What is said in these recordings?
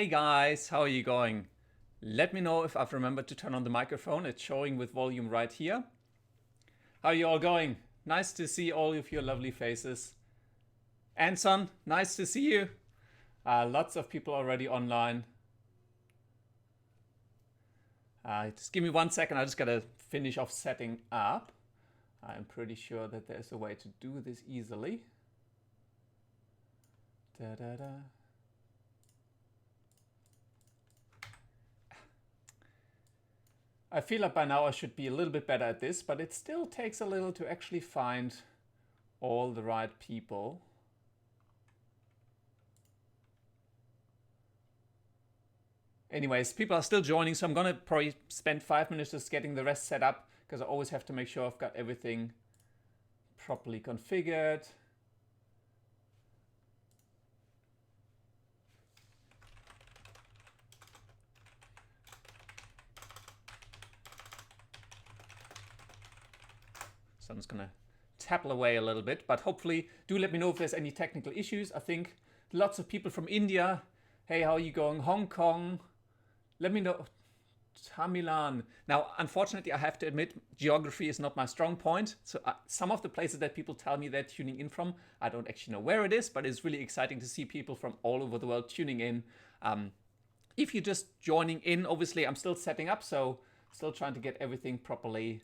Hey guys, how are you going? Let me know if I've remembered to turn on the microphone. It's showing with volume right here. How are you all going? Nice to see all of your lovely faces. Anson, nice to see you. Lots of people already online. Just give me 1 second. I just gotta finish off setting up. I'm pretty sure that there's a way to do this easily. I feel like by now I should be a little bit better at this, but it still takes a little to actually find all the right people. Anyways, people are still joining, so I'm gonna probably spend 5 minutes just getting the rest set up, because I always have to make sure I've got everything properly configured. So I'm just gonna tapple away a little bit, but hopefully do let me know if there's any technical issues. I think lots of people from India. Hey, how are you going? Hong Kong. Let me know. Tamilan. Now, unfortunately, I have to admit, geography is not my strong point. So some of the places that people tell me they're tuning in from, I don't actually know where it is, but it's really exciting to see people from all over the world tuning in. If you're just joining in, obviously, I'm still setting up, so still trying to get everything properly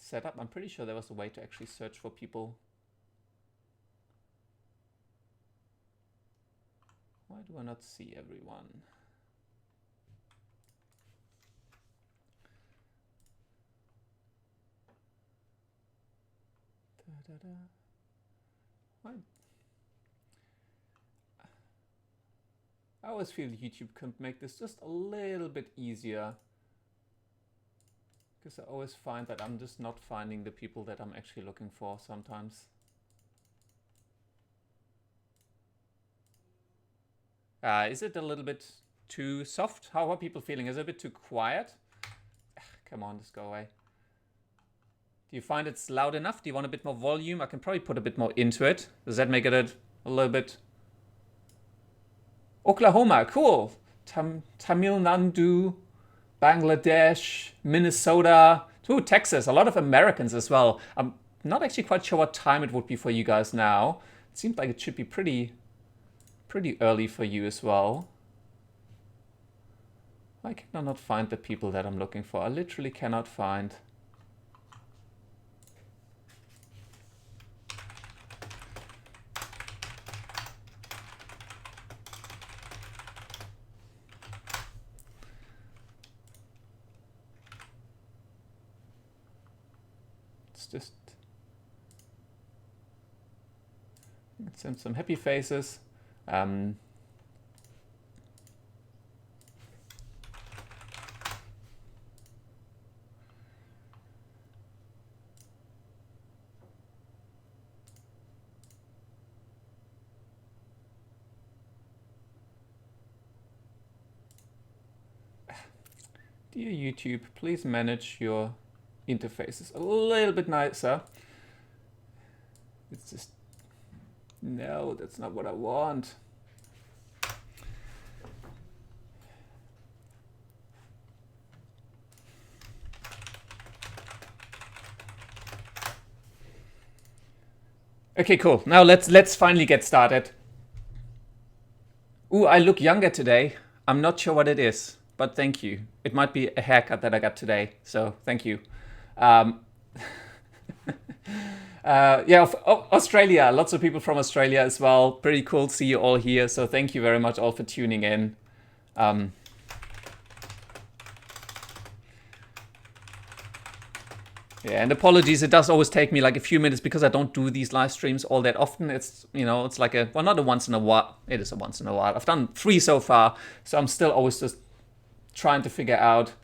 set up. I'm pretty sure there was a way to actually search for people. Why do I not see everyone? Why? I always feel YouTube could make this just a little bit easier, because I always find that I'm just not finding the people that I'm actually looking for sometimes. Is it a little bit too soft? How are people feeling? Is it a bit too quiet? Come on, just go away. Do you find it's loud enough? Do you want a bit more volume? I can probably put a bit more into it. Does that make it a little bit? Oklahoma, cool. Tamil Nadu, Bangladesh, Minnesota, ooh, Texas, a lot of Americans as well. I'm not actually quite sure what time it would be for you guys now. It seems like it should be pretty early for you as well. Why can I not find the people that I'm looking for? I literally cannot find. Just send some happy faces. Dear YouTube, please manage your interfaces a little bit nicer. It's just, no, that's not what I want. Okay, cool. Now let's finally get started. Ooh, I look younger today. I'm not sure what it is, but thank you. It might be a haircut that I got today, so thank you. Yeah, Australia, lots of people from Australia as well. Pretty cool to see you all here. So thank you very much all for tuning in. Yeah, and apologies, it does always take me like a few minutes because I don't do these live streams all that often. It's, you know, it's like well, not a once in a while. It is a once in a while. I've done 3 so far, so I'm still always just trying to figure out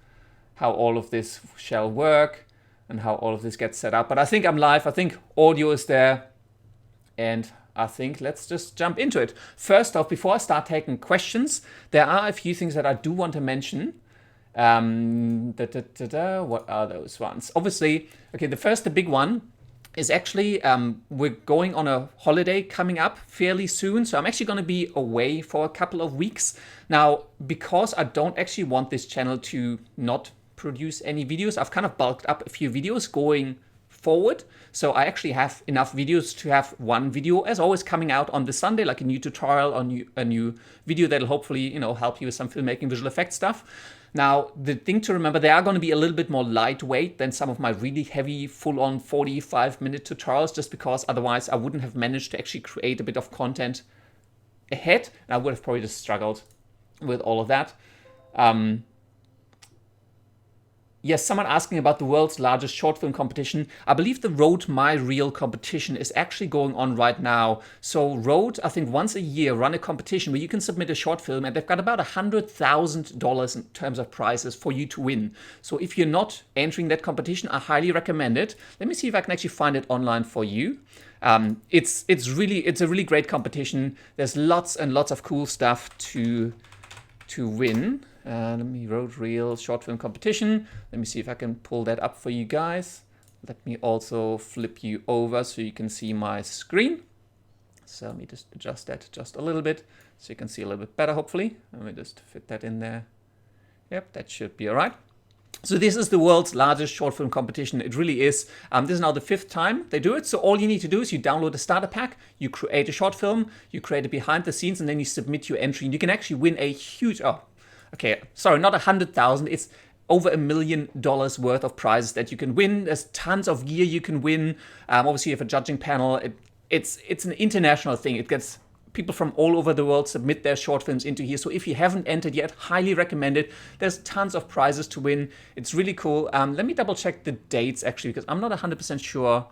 how all of this shall work and how all of this gets set up. But I think I'm live. I think audio is there. And I think let's just jump into it. First off, before I start taking questions, there are a few things that I do want to mention. What are those ones? Obviously, okay, the big one is actually we're going on a holiday coming up fairly soon. So I'm actually going to be away for a couple of weeks. Now, because I don't actually want this channel to not produce any videos, I've kind of bulked up a few videos going forward. So I actually have enough videos to have one video as always coming out on the Sunday, like a new tutorial on a new video that'll hopefully, you know, help you with some filmmaking, visual effects stuff. Now, the thing to remember, they are going to be a little bit more lightweight than some of my really heavy, full-on 45-minute tutorials, just because otherwise I wouldn't have managed to actually create a bit of content ahead, and I would have probably just struggled with all of that. Yes, someone asking about the world's largest short film competition. I believe the Road My Reel competition is actually going on right now. So Road, I think once a year, run a competition where you can submit a short film, and they've got about $100,000 in terms of prizes for you to win. So if you're not entering that competition, I highly recommend it. Let me see if I can actually find it online for you. It's a really great competition. There's lots and lots of cool stuff to win. Let me Road Reel short film competition. Let me see if I can pull that up for you guys. Let me also flip you over so you can see my screen. So let me just adjust that just a little bit so you can see a little bit better, hopefully. Let me just fit that in there. Yep, that should be all right. So this is the world's largest short film competition. It really is. This is now the 5th time they do it. So all you need to do is you download a starter pack, you create a short film, you create a behind the scenes, and then you submit your entry. And you can actually win a huge... Okay, sorry, not 100,000. It's over $1 million worth of prizes that you can win. There's tons of gear you can win. Obviously, you have a judging panel. It's an international thing. It gets people from all over the world submit their short films into here. So if you haven't entered yet, highly recommend it. There's tons of prizes to win. It's really cool. Let me double check the dates actually, because I'm not 100% sure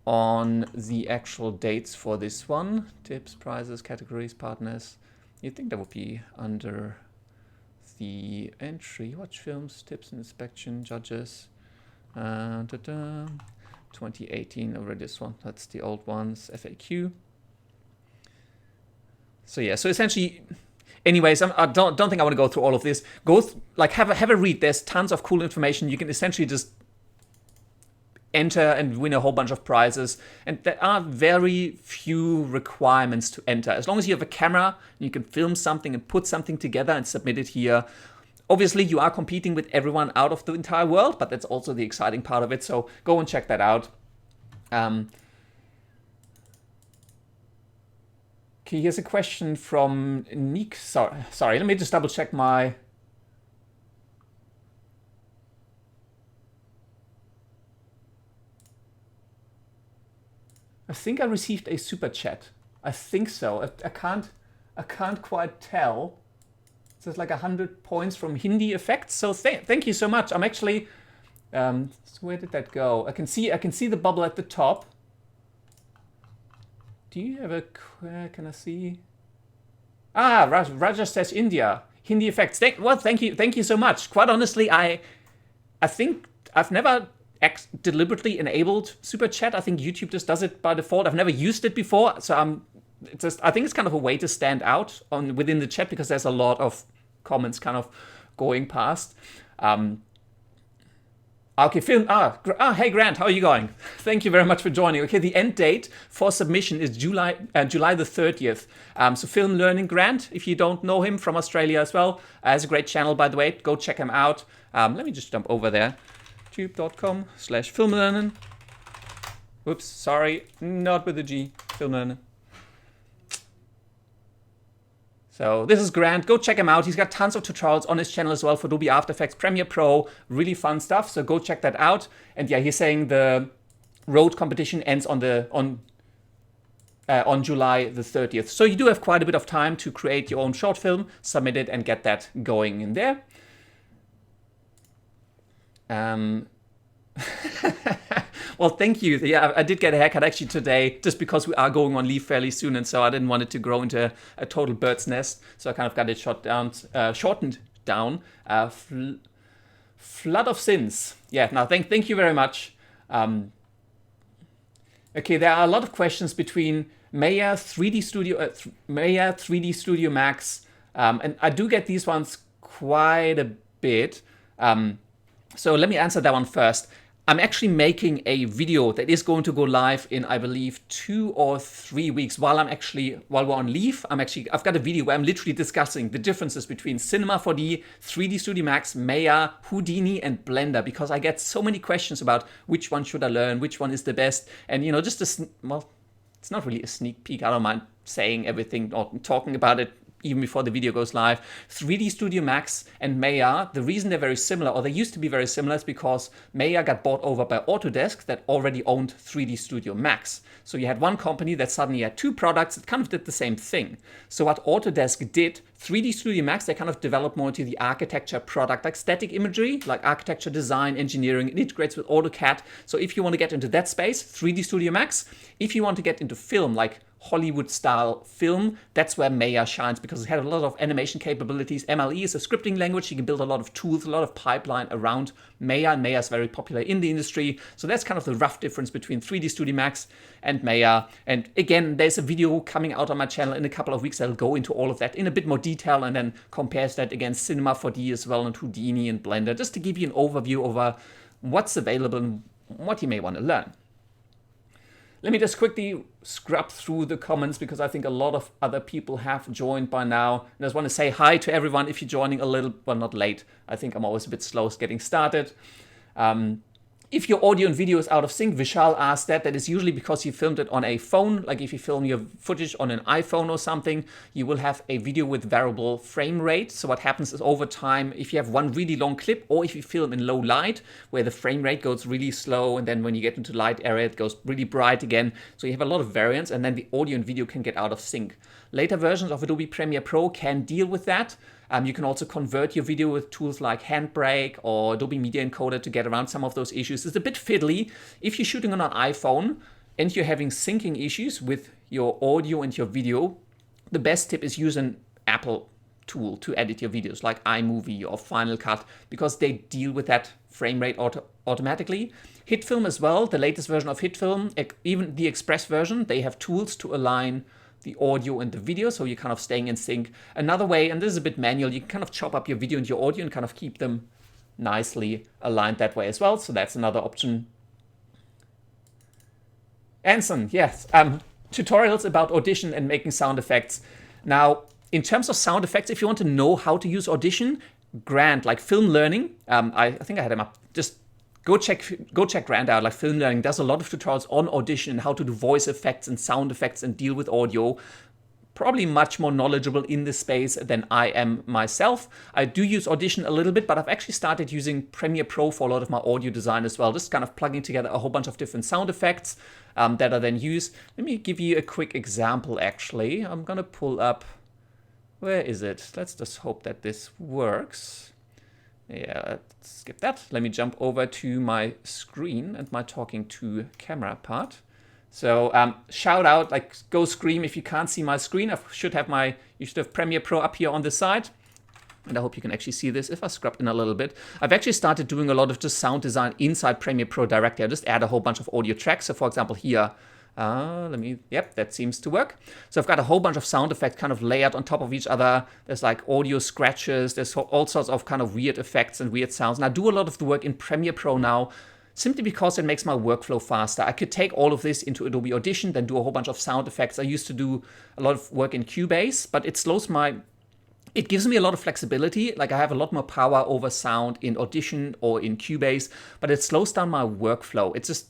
on the actual dates for this one. Tips, prizes, categories, partners. You'd think that would be under the entry. Watch films, tips and inspection, judges. 2018, I read this one. That's the old ones, FAQ. So yeah, so essentially, anyways, I don't think I want to go through all of this. Have a read. There's tons of cool information. You can essentially just enter and win a whole bunch of prizes, and there are very few requirements to enter. As long as you have a camera, you can film something and put something together and submit it here. Obviously, you are competing with everyone out of the entire world, but that's also the exciting part of it, so go and check that out. Okay, here's a question from Nick. Sorry, let me just double check my... I think I received a super chat. I think so. I can't quite tell. So it's like 100 points from Hindi Effects. So thank you so much. I'm actually, so where did that go? I can see the bubble at the top. Do you have a, can I see? Ah, Raja says India. Hindi Effects. Thank you so much. Quite honestly, I think I've never deliberately enabled super chat. I think YouTube just does it by default. I've never used it before, so I think it's kind of a way to stand out within the chat because there's a lot of comments kind of going past. Okay, film. Hey Grant, how are you going? Thank you very much for joining. Okay, the end date for submission is July the 30th. So Film Learning Grant, if you don't know him, from Australia as well, has a great channel, by the way. Go check him out. Let me just jump over there. youtube.com/filmlernen. Whoops, sorry, not with the G. Filmlernen. So this is Grant. Go check him out. He's got tons of tutorials on his channel as well for Adobe After Effects, Premiere Pro. Really fun stuff. So go check that out. And yeah, he's saying the road competition ends on July the 30th. So you do have quite a bit of time to create your own short film, submit it, and get that going in there. Well, thank you. Yeah, I did get a haircut actually today just because we are going on leave fairly soon, and so I didn't want it to grow into a total bird's nest. So I kind of got it shortened down. Flood of Sins. Yeah, no, thank you very much. Okay, there are a lot of questions between Maya 3D Studio Max, and I do get these ones quite a bit. So let me answer that one first. I'm actually making a video that is going to go live in, I believe, 2 or 3 weeks. While we're on leave, I've got a video where I'm literally discussing the differences between Cinema 4D, 3D Studio Max, Maya, Houdini, and Blender, because I get so many questions about which one should I learn, which one is the best, and just it's not really a sneak peek. I don't mind saying everything or talking about it even before the video goes live. 3D Studio Max and Maya, the reason they're very similar, or they used to be very similar, is because Maya got bought over by Autodesk that already owned 3D Studio Max. So you had one company that suddenly had 2 products that kind of did the same thing. So what Autodesk did, 3D Studio Max, they kind of developed more into the architecture product, like static imagery, like architecture, design, engineering. It integrates with AutoCAD. So if you want to get into that space, 3D Studio Max. If you want to get into film, like Hollywood style film, that's where Maya shines, because it had a lot of animation capabilities. MLE is a scripting language. You can build a lot of tools, a lot of pipeline around Maya, and Maya is very popular in the industry. So that's kind of the rough difference between 3D Studio Max and Maya. And again, there's a video coming out on my channel in a couple of weeks that'll go into all of that in a bit more detail, and then compares that against Cinema 4D as well, and Houdini and Blender, just to give you an overview over what's available and what you may want to learn. Let me just quickly scrub through the comments, because I think a lot of other people have joined by now. And I just want to say hi to everyone if you're joining a little, well, not late. I think I'm always a bit slow getting started. If your audio and video is out of sync, Vishal asked that. That is usually because you filmed it on a phone. Like if you film your footage on an iPhone or something, you will have a video with variable frame rate. So what happens is over time, if you have one really long clip, or if you film in low light, where the frame rate goes really slow, and then when you get into light area, it goes really bright again. So you have a lot of variance, and then the audio and video can get out of sync. Later versions of Adobe Premiere Pro can deal with that. You can also convert your video with tools like Handbrake or Adobe Media Encoder to get around some of those issues. It's a bit fiddly. If you're shooting on an iPhone and you're having syncing issues with your audio and your video, the best tip is use an Apple tool to edit your videos, like iMovie or Final Cut, because they deal with that frame rate automatically. HitFilm as well, the latest version of HitFilm, even the Express version, they have tools to align the audio and the video, so you're kind of staying in sync. Another way, and this is a bit manual, you can kind of chop up your video and your audio and kind of keep them nicely aligned that way as well. So that's another option. Anson, yes, tutorials about Audition and making sound effects. Now, in terms of sound effects, if you want to know how to use Audition, Grant, like Film Learning, I think I had him up, just go check Grant out. Like Film Learning does a lot of tutorials on Audition and how to do voice effects and sound effects and deal with audio. Probably much more knowledgeable in this space than I am myself. I do use Audition a little bit, but I've actually started using Premiere Pro for a lot of my audio design as well, just kind of plugging together a whole bunch of different sound effects that I then use. Let me give you a quick example, actually. I'm going to pull up, where is it? Let's just hope that this works. Yeah, let's skip that. Let me jump over to my screen and my talking to camera part. So shout out, like go scream if you can't see my screen. You should have Premiere Pro up here on the side. And I hope you can actually see this if I scrub in a little bit. I've actually started doing a lot of just sound design inside Premiere Pro directly. I just add a whole bunch of audio tracks. So for example here, yep, that seems to work. So I've got a whole bunch of sound effects kind of layered on top of each other. There's like audio scratches. There's all sorts of kind of weird effects and weird sounds. And I do a lot of the work in Premiere Pro now, simply because it makes my workflow faster. I could take all of this into Adobe Audition, then do a whole bunch of sound effects. I used to do a lot of work in Cubase, but it gives me a lot of flexibility. Like I have a lot more power over sound in Audition or in Cubase, but it slows down my workflow. It's just,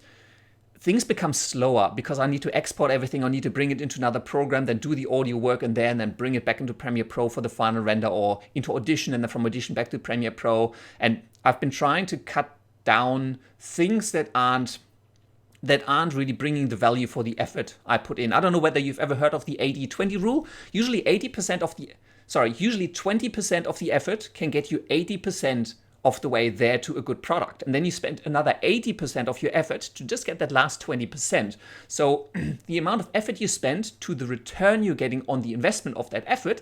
things become slower because I need to export everything. I need to bring it into another program, then do the audio work and then bring it back into Premiere Pro for the final render, or into Audition and then from Audition back to Premiere Pro. And I've been trying to cut down things that aren't really bringing the value for the effort I put in. I don't know whether you've ever heard of the 80-20 rule. Usually 20% of the effort can get you 80% of the way there to a good product. And then you spend another 80% of your effort to just get that last 20%. So the amount of effort you spend to the return you're getting on the investment of that effort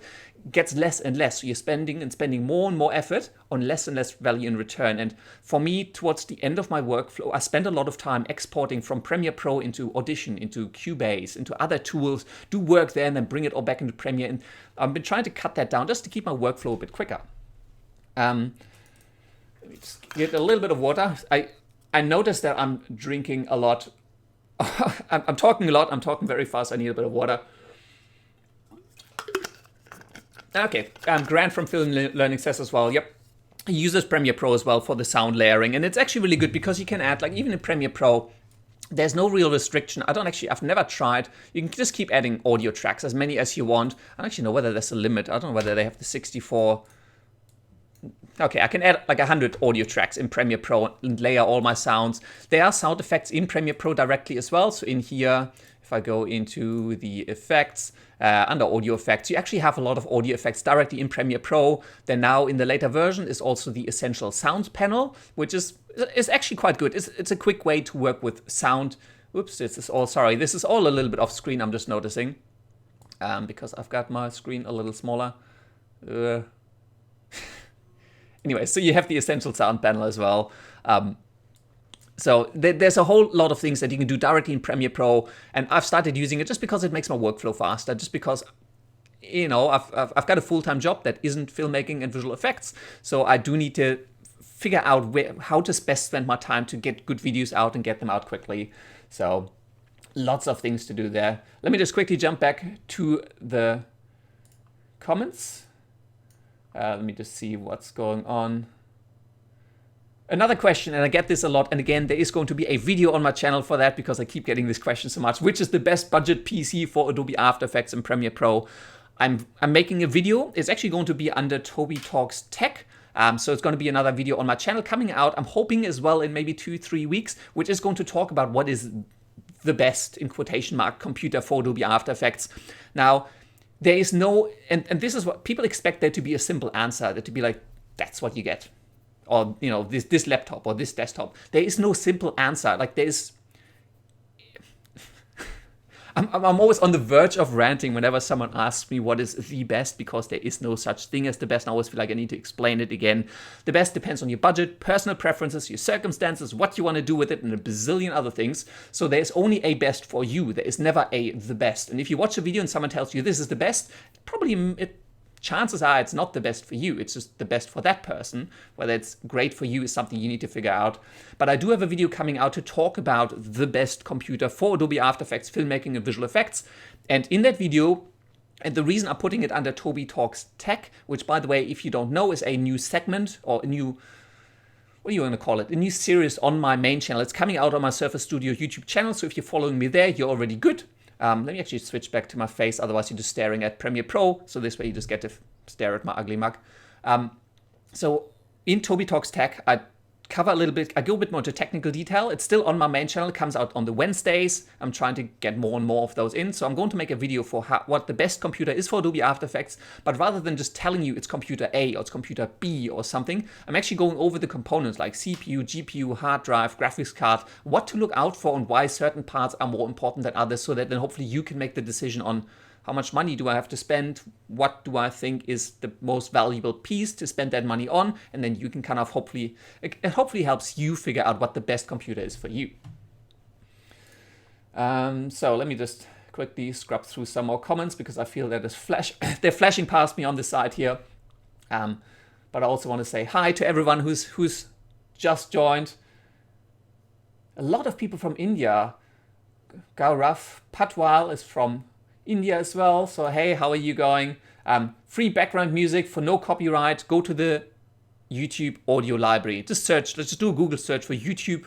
gets less and less. So you're spending more and more effort on less and less value in return. And for me, towards the end of my workflow, I spend a lot of time exporting from Premiere Pro into Audition, into Cubase, into other tools, do work there and then bring it all back into Premiere. And I've been trying to cut that down just to keep my workflow a bit quicker. Let me just get a little bit of water. I noticed that I'm drinking a lot. I'm talking a lot. I'm talking very fast. I need a bit of water. Okay, Grant from Film Learning says as well, yep, he uses Premiere Pro as well for the sound layering. And it's actually really good because you can add, like, even in Premiere Pro, there's no real restriction. I've never tried. You can just keep adding audio tracks, as many as you want. I don't actually know whether there's a limit. I don't know whether they have the 64. Okay, I can add like 100 audio tracks in Premiere Pro and layer all my sounds. There are sound effects in Premiere Pro directly as well. So in here, if I go into the effects, under audio effects, you actually have a lot of audio effects directly in Premiere Pro. Then now in the later version is also the essential sound panel, which is actually quite good. It's a quick way to work with sound. Oops, this is all a little bit off screen, I'm just noticing. Because I've got my screen a little smaller. Anyway, so you have the essential sound panel as well. So there's a whole lot of things that you can do directly in Premiere Pro, and I've started using it just because it makes my workflow faster, just because, you know, I've got a full-time job that isn't filmmaking and visual effects, so I do need to figure out how to best spend my time to get good videos out and get them out quickly. So lots of things to do there. Let me just quickly jump back to the comments. Let me just see what's going on. Another question, and I get this a lot, and again, there is going to be a video on my channel for that because I keep getting this question so much. Which is the best budget PC for Adobe After Effects and Premiere Pro? I'm making a video. It's actually going to be under Toby Talks Tech. So it's going to be another video on my channel coming out, I'm hoping as well, in maybe 2-3 weeks, which is going to talk about what is the best, in quotation mark, computer for Adobe After Effects. Now, there is no, and this is what people expect there to be a simple answer, that to be like, that's what you get. Or, you know, this laptop or this desktop. There is no simple answer. Like, there's, I'm always on the verge of ranting whenever someone asks me what is the best, because there is no such thing as the best. And I always feel like I need to explain it again. The best depends on your budget, personal preferences, your circumstances, what you want to do with it, and a bazillion other things. So there's only a best for you. There is never the best. And if you watch a video and someone tells you this is the best, chances are it's not the best for you. It's just the best for that person. Whether it's great for you is something you need to figure out. But I do have a video coming out to talk about the best computer for Adobe After Effects, filmmaking, and visual effects. And in that video, and the reason I'm putting it under Toby Talks Tech, which, by the way, if you don't know, is a new segment, or a new, what are you going to call it? A new series on my main channel. It's coming out on my Surface Studio YouTube channel. So if you're following me there, you're already good. Let me actually switch back to my face, otherwise you're just staring at Premiere Pro, so this way you just get to stare at my ugly mug. So in Toby Talks Tech, I cover a little bit, I go a bit more into technical detail. It's still on my main channel, it comes out on the Wednesdays. I'm trying to get more and more of those in, so I'm going to make a video for what the best computer is for Adobe After Effects, but rather than just telling you it's computer A or it's computer B or something, I'm actually going over the components like CPU, GPU, hard drive, graphics card, what to look out for and why certain parts are more important than others, so that then hopefully you can make the decision on how much money do I have to spend, what do I think is the most valuable piece to spend that money on, and then you can kind of it hopefully helps you figure out what the best computer is for you. So let me just quickly scrub through some more comments, because I feel that they're flashing past me on the side here. But I also want to say hi to everyone who's just joined. A lot of people from India. Gaurav Patwal is from India as well. So hey, how are you going? Free background music for no copyright. Go to the YouTube audio library. Just search, let's just do a Google search for YouTube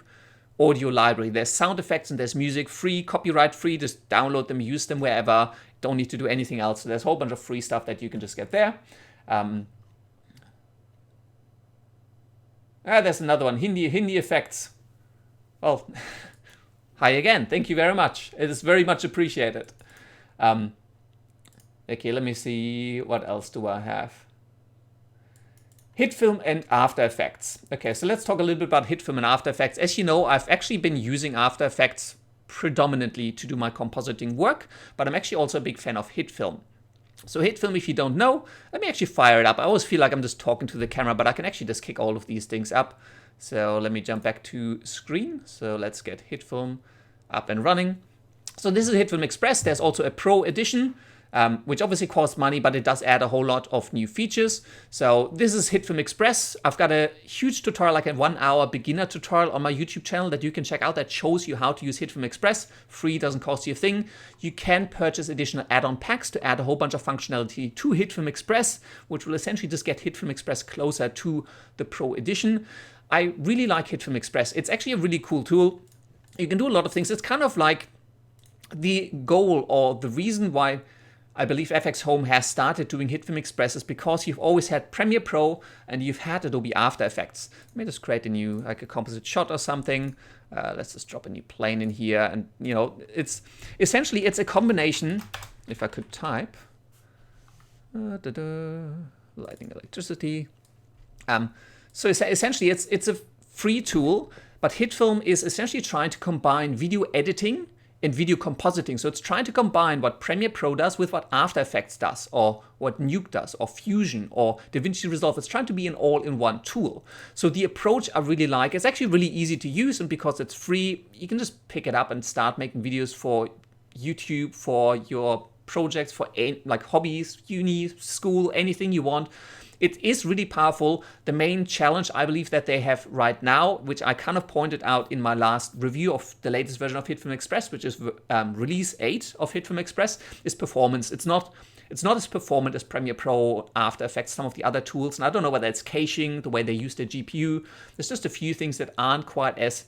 audio library. There's sound effects and there's music, free, copyright free. Just download them, use them wherever. Don't need to do anything else. So there's a whole bunch of free stuff that you can just get there. There's another one, Hindi effects. Well, hi again. Thank you very much. It is very much appreciated. Okay, let me see, what else do I have? HitFilm and After Effects. Okay, so let's talk a little bit about HitFilm and After Effects. As you know, I've actually been using After Effects predominantly to do my compositing work, but I'm actually also a big fan of HitFilm. So HitFilm, if you don't know, let me actually fire it up. I always feel like I'm just talking to the camera, but I can actually just kick all of these things up. So let me jump back to screen. So let's get HitFilm up and running. So this is HitFilm Express. There's also a Pro edition. which obviously costs money, but it does add a whole lot of new features. So this is HitFilm Express. I've got a huge tutorial, like a 1-hour beginner tutorial on my YouTube channel that you can check out that shows you how to use HitFilm Express. Free, doesn't cost you a thing. You can purchase additional add-on packs to add a whole bunch of functionality to HitFilm Express, which will essentially just get HitFilm Express closer to the Pro Edition. I really like HitFilm Express. It's actually a really cool tool. You can do a lot of things. It's kind of like the goal or the reason why I believe FX Home has started doing HitFilm Express is because you've always had Premiere Pro and you've had Adobe After Effects. Let me just create a new, like a composite shot or something. Let's just drop a new plane in here. And, you know, it's essentially, it's a combination, if I could type, lighting, electricity. So essentially, it's a free tool, but HitFilm is essentially trying to combine video editing and video compositing. So it's trying to combine what Premiere Pro does with what After Effects does, or what Nuke does, or Fusion, or DaVinci Resolve. It's trying to be an all-in-one tool. So the approach I really like. It's actually really easy to use, and because it's free, you can just pick it up and start making videos for YouTube, for your projects, for like hobbies, uni, school, anything you want. It is really powerful. The main challenge I believe that they have right now, which I kind of pointed out in my last review of the latest version of HitFilm Express, which is release 8 of HitFilm Express, is performance. It's not as performant as Premiere Pro, After Effects, some of the other tools. And I don't know whether it's caching, the way they use their GPU. There's just a few things that aren't quite as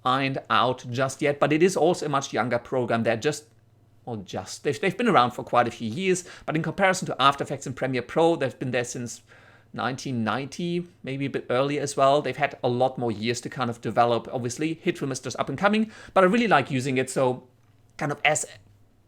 ironed out just yet. But it is also a much younger program. They've been around for quite a few years, but in comparison to After Effects and Premiere Pro, they've been there since 1990, maybe a bit earlier as well. They've had a lot more years to kind of develop. Obviously, HitFilm is just up and coming, but I really like using it. So kind of as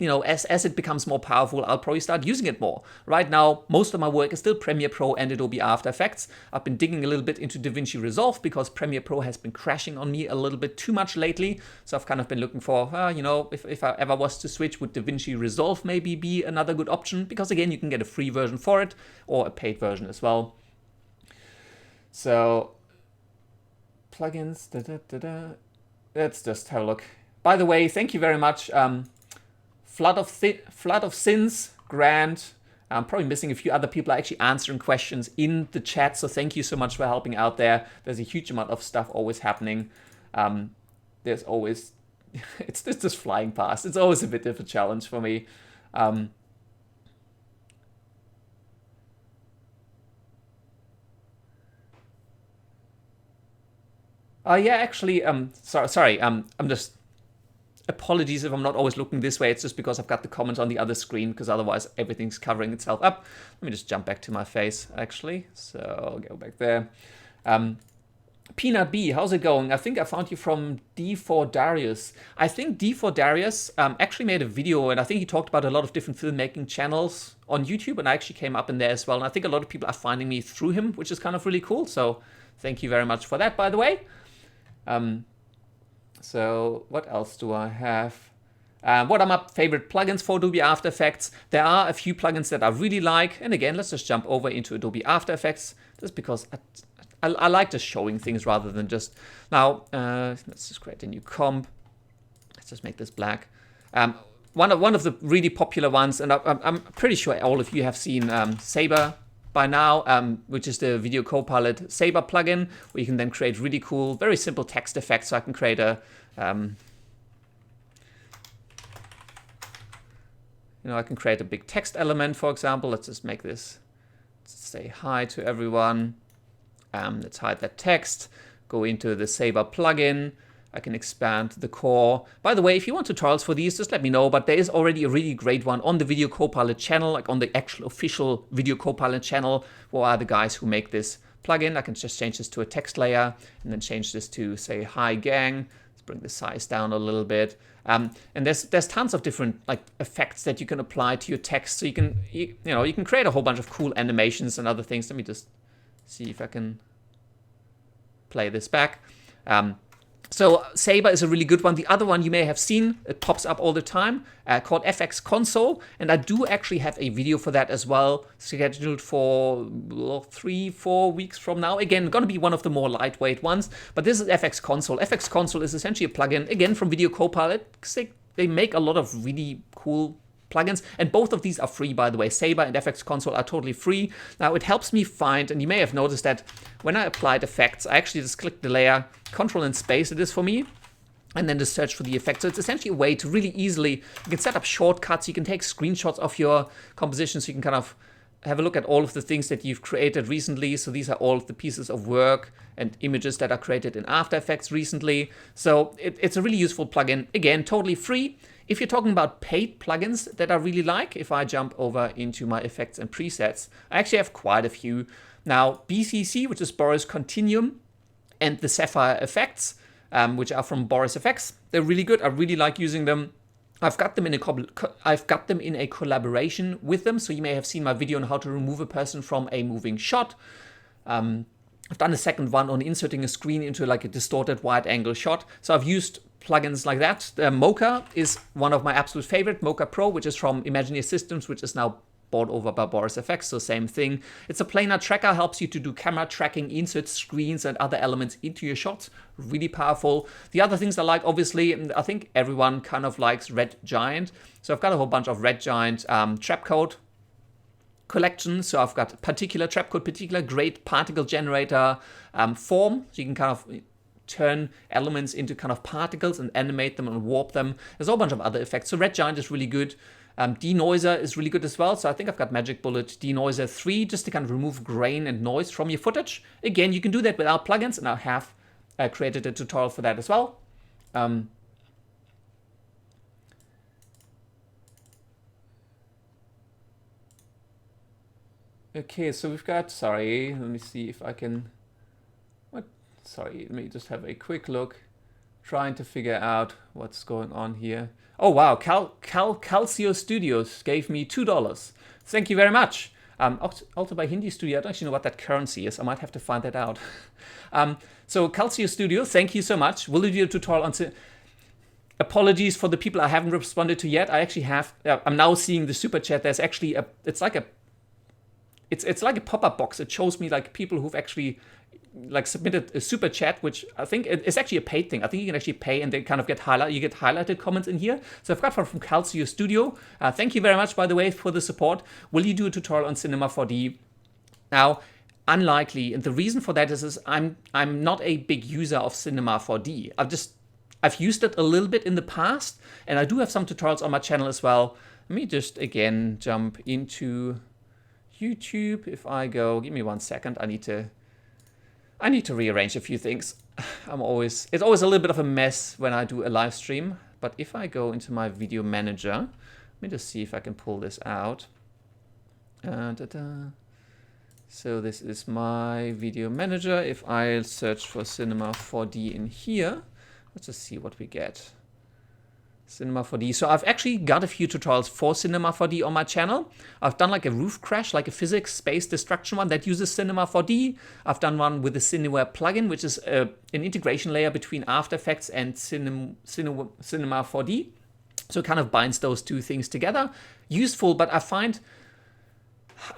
it becomes more powerful, I'll probably start using it more. Right now, most of my work is still Premiere Pro and Adobe After Effects. I've been digging a little bit into DaVinci Resolve because Premiere Pro has been crashing on me a little bit too much lately. So I've kind of been looking for, if I ever was to switch, would DaVinci Resolve maybe be another good option? Because again, you can get a free version for it or a paid version as well. So plugins, let's just have a look. By the way, thank you very much. Flood of Sins, Grant. I'm probably missing a few other people actually answering questions in the chat, so thank you so much for helping out there. There's a huge amount of stuff always happening. There's always, it's just flying past. It's always a bit of a challenge for me. Yeah, actually, sorry, I'm just, apologies if I'm not always looking this way. It's just because I've got the comments on the other screen, because otherwise everything's covering itself up. Let me just jump back to my face, actually. So I'll go back there. Peanut B, how's it going? I think I found you from D4 Darius. I think D4 Darius actually made a video, and I think he talked about a lot of different filmmaking channels on YouTube, and I actually came up in there as well. And I think a lot of people are finding me through him, which is kind of really cool. So thank you very much for that, by the way. So what else do I have? What are my favorite plugins for Adobe After Effects? There are a few plugins that I really like. And again, let's just jump over into Adobe After Effects, just because I like just showing things rather than just... Now, let's just create a new comp. Let's just make this black. One of the really popular ones, and I'm pretty sure all of you have seen Saber by now, which is the Video Copilot Saber plugin, where you can then create really cool, very simple text effects. So I can create a, I can create a big text element, for example. Let's just make this, say hi to everyone. Let's hide that text, go into the Saber plugin. I can expand the core. By the way, if you want tutorials for these, just let me know. But there is already a really great one on the Video Copilot channel, like on the actual official Video Copilot channel, who are the guys who make this plugin. I can just change this to a text layer and then change this to, say, hi gang. Let's bring the size down a little bit. And there's tons of different like effects that you can apply to your text. So you can create a whole bunch of cool animations and other things. Let me just see if I can play this back. So Saber is a really good one. The other one you may have seen, it pops up all the time, called FX Console. And I do actually have a video for that as well, scheduled for 3-4 weeks from now. Again, going to be one of the more lightweight ones. But this is FX Console. FX Console is essentially a plugin, again, from Video Copilot. They make a lot of really cool plugins, and both of these are free, by the way. Saber and FX Console are totally free. Now it helps me find, and you may have noticed that when I applied effects, I actually just click the layer, Control and space it is for me, and then just search for the effect. So it's essentially a way to really easily, you can set up shortcuts, you can take screenshots of your compositions, you can kind of have a look at all of the things that you've created recently. So these are all of the pieces of work and images that are created in After Effects recently. So it's a really useful plugin. Again, totally free. If you're talking about paid plugins that I really like, if I jump over into my effects and presets, I actually have quite a few. Now, BCC, which is Boris Continuum, and the Sapphire effects, which are from Boris FX, they're really good. I really like using them. I've got them in a collaboration with them, so you may have seen my video on how to remove a person from a moving shot. I've done a second one on inserting a screen into like a distorted wide-angle shot. So I've used plugins like that. Mocha is one of my absolute favorite, Mocha Pro, which is from Imagineer Systems, which is now bought over by Boris FX, so same thing. It's a planar tracker, helps you to do camera tracking, insert screens and other elements into your shots. Really powerful. The other things I like, obviously, I think everyone kind of likes Red Giant. So I've got a whole bunch of Red Giant trapcode collection. So I've got particular trapcode, particular great particle generator form. So you can kind of turn elements into kind of particles and animate them and warp them. There's a whole bunch of other effects. So Red Giant is really good. Denoiser is really good as well. So I think I've got Magic Bullet Denoiser 3 just to kind of remove grain and noise from your footage. Again, you can do that without plugins, and I have created a tutorial for that as well. Okay, so we've got, sorry, let me see if I can, sorry, let me just have a quick look, trying to figure out what's going on here. Oh wow, Calcio Studios gave me $2. Thank you very much. Also by Hindi Studio, I don't actually know what that currency is. I might have to find that out. So Calcio Studio, thank you so much. Will you do a tutorial on... Apologies for the people I haven't responded to yet. I actually have... I'm now seeing the super chat. There's actually a... It's like a pop-up box. It shows me like people who've actually like submitted a super chat, which I think is actually a paid thing. I think you can actually pay and they kind of get highlighted. You get highlighted comments in here. So I've got one from Calcio Studio. Thank you very much, by the way, for the support. Will you do a tutorial on Cinema 4D? Now, unlikely, and the reason for that is I'm not a big user of Cinema 4D. I've used it a little bit in the past, and I do have some tutorials on my channel as well. Let me just again jump into YouTube. If I go, give me 1 second. I need to rearrange a few things. It's always a little bit of a mess when I do a live stream. But if I go into my video manager, let me just see if I can pull this out. So this is my video manager. If I search for Cinema 4D in here, let's just see what we get. Cinema 4D. So I've actually got a few tutorials for Cinema 4D on my channel. I've done like a roof crash, like a physics space destruction one that uses Cinema 4D. I've done one with the Cineware plugin, which is an integration layer between After Effects and Cinema 4D. So it kind of binds those two things together. Useful, but I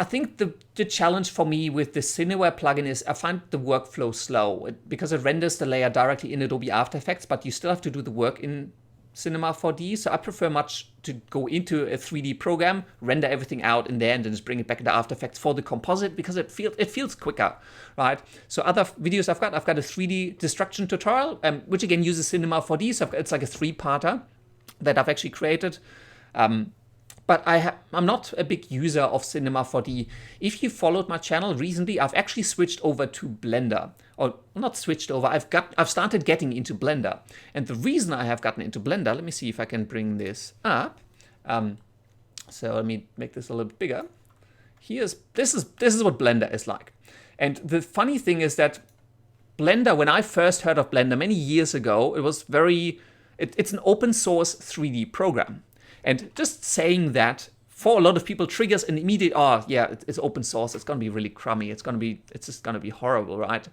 think the challenge for me with the Cineware plugin is I find the workflow slow because it renders the layer directly in Adobe After Effects, but you still have to do the work in Cinema 4D, so I prefer much to go into a 3D program, render everything out in there, and then just bring it back into After Effects for the composite because it feels quicker, right? So other videos I've got a 3D destruction tutorial, which again uses Cinema 4D, so it's like a 3-parter that I've actually created. But I'm not a big user of Cinema 4D. If you followed my channel recently, I've actually switched over to Blender. Or not switched over, I've started getting into Blender. And the reason I have gotten into Blender, let me see if I can bring this up. So let me make this a little bit bigger. This is what Blender is like. And the funny thing is that Blender, when I first heard of Blender many years ago, it was it's an open source 3D program. And just saying that for a lot of people triggers an immediate, oh yeah, it's open source, it's gonna be really crummy, it's just gonna be horrible, right?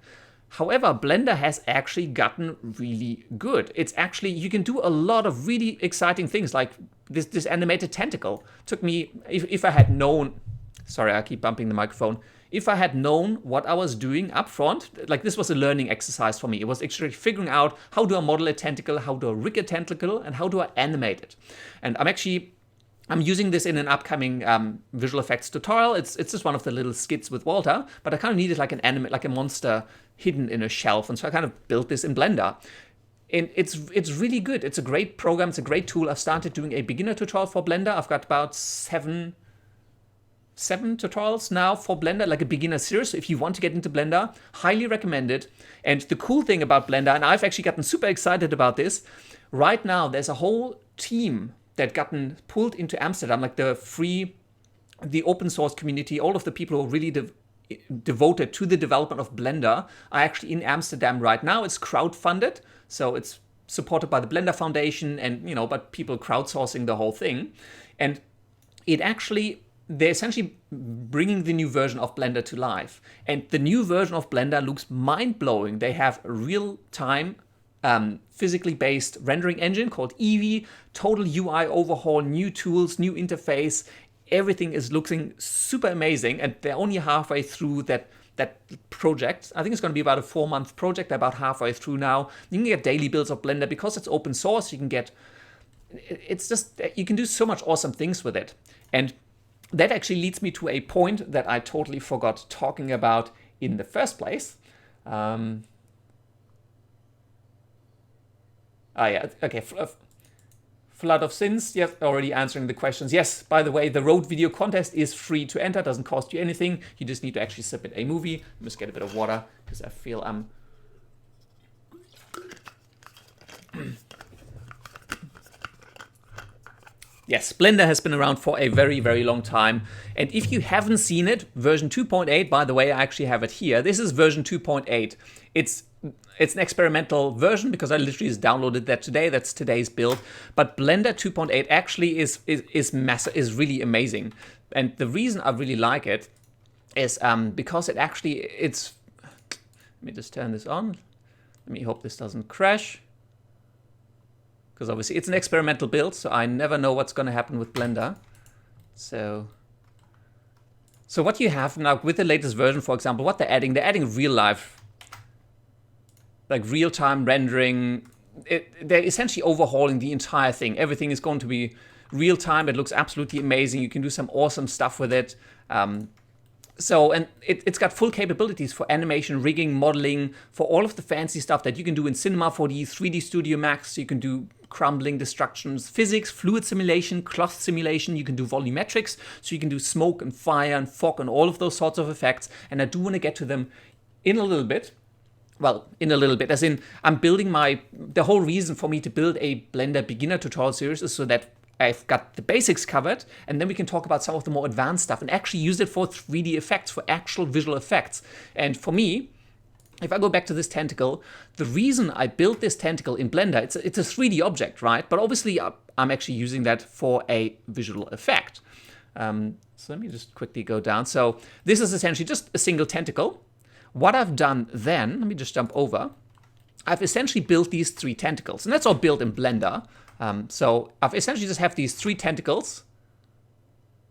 However, Blender has actually gotten really good. It's actually, you can do a lot of really exciting things like this animated tentacle. Took me, if I had known, sorry, I keep bumping the microphone. If I had known what I was doing up front, like this was a learning exercise for me. It was actually figuring out how do I model a tentacle, how do I rig a tentacle, and how do I animate it. And I'm actually I'm using this in an upcoming visual effects tutorial. It's just one of the little skits with Walter, but I kind of needed like an anime, like a monster hidden in a shelf, and so I kind of built this in Blender. And it's really good. It's a great program. It's a great tool. I've started doing a beginner tutorial for Blender. I've got about seven tutorials now for Blender, like a beginner series. So if you want to get into Blender, highly recommend it. And the cool thing about Blender, and I've actually gotten super excited about this, right now there's a whole team that gotten pulled into Amsterdam, like the open source community, all of the people who are really devoted to the development of Blender are actually in Amsterdam right now. It's crowdfunded, so it's supported by the Blender Foundation, and but people crowdsourcing the whole thing. And they're essentially bringing the new version of Blender to life. And the new version of Blender looks mind-blowing. They have a real-time physically based rendering engine called Eevee, total UI overhaul, new tools, new interface. Everything is looking super amazing, and they're only halfway through that project. I think it's going to be about a 4-month project. They're about halfway through now. You can get daily builds of Blender because it's open source. You can do so much awesome things with it. And that actually leads me to a point that I totally forgot talking about in the first place. Okay. Flood of Sins, yes, already answering the questions. Yes, by the way, the road video contest is free to enter, doesn't cost you anything. You just need to actually submit a movie. Let me just get a bit of water because I feel I'm... Yes, Blender has been around for a very, very long time. And if you haven't seen it, version 2.8, by the way, I actually have it here. This is version 2.8. It's an experimental version because I literally just downloaded that today. That's today's build. But Blender 2.8 actually is really amazing. And the reason I really like it is because let me just turn this on. Let me hope this doesn't crash. Because obviously it's an experimental build, so I never know what's going to happen with Blender. So what you have now with the latest version, for example, what they're adding real life, like real-time rendering. They're essentially overhauling the entire thing. Everything is going to be real-time. It looks absolutely amazing. You can do some awesome stuff with it. It's got full capabilities for animation, rigging, modeling, for all of the fancy stuff that you can do in Cinema 4D, 3D Studio Max. So you can do crumbling, destructions, physics, fluid simulation, cloth simulation. You can do volumetrics, so you can do smoke and fire and fog and all of those sorts of effects. And I do want to get to them in a little bit. Well, in a little bit, as in I'm building the whole reason for me to build a Blender beginner tutorial series is so that I've got the basics covered, and then we can talk about some of the more advanced stuff and actually use it for 3D effects, for actual visual effects. And for me, if I go back to this tentacle, the reason I built this tentacle in Blender, it's a 3D object, right? But obviously I'm actually using that for a visual effect. So let me just quickly go down. So this is essentially just a single tentacle. What I've done then, let me just jump over. I've essentially built these 3 tentacles, and that's all built in Blender. So I've essentially just have these 3 tentacles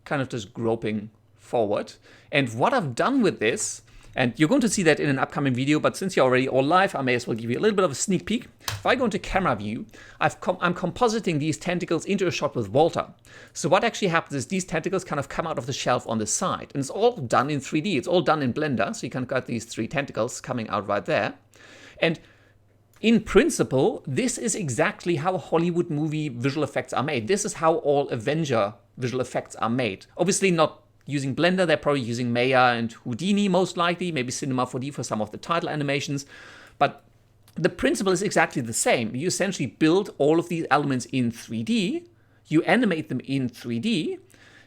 kind of just groping forward. And what I've done with this, and you're going to see that in an upcoming video, but since you're already all live, I may as well give you a little bit of a sneak peek. If I go into camera view, I'm compositing these tentacles into a shot with Walter. So what actually happens is these tentacles kind of come out of the shelf on the side, and it's all done in 3D. It's all done in Blender, so you kind of got these 3 tentacles coming out right there. And in principle, this is exactly how Hollywood movie visual effects are made. This is how all Avenger visual effects are made. Obviously not using Blender, they're probably using Maya and Houdini most likely, maybe Cinema 4D for some of the title animations. But the principle is exactly the same. You essentially build all of these elements in 3D, you animate them in 3D,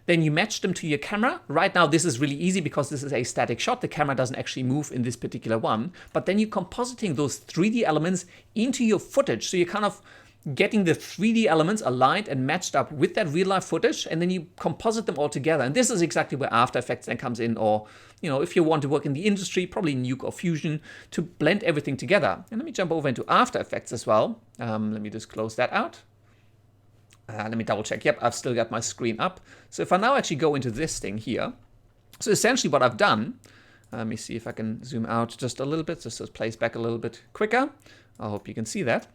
then you match them to your camera. Right now, this is really easy because this is a static shot. The camera doesn't actually move in this particular one. But then you're compositing those 3D elements into your footage. So you're kind of getting the 3D elements aligned and matched up with that real-life footage, and then you composite them all together. And this is exactly where After Effects then comes in, or if you want to work in the industry, probably Nuke or Fusion, to blend everything together. And let me jump over into After Effects as well. Let me just close that out. Let me double check. Yep, I've still got my screen up. So if I now actually go into this thing here, so essentially what I've done, let me see if I can zoom out just a little bit, just so it plays back a little bit quicker. I hope you can see that.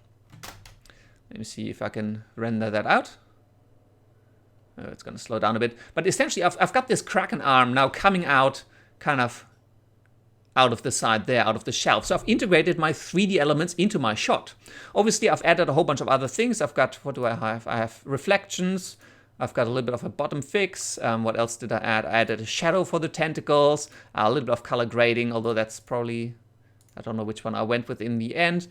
Let me see if I can render that out. It's going to slow down a bit. But essentially, I've got this Kraken arm now coming out kind of out of the side there, out of the shelf. So I've integrated my 3D elements into my shot. Obviously, I've added a whole bunch of other things. I've got, what do I have? I have reflections. I've got a little bit of a bottom fix. What else did I add? I added a shadow for the tentacles, a little bit of color grading, although that's probably, I don't know which one I went with in the end.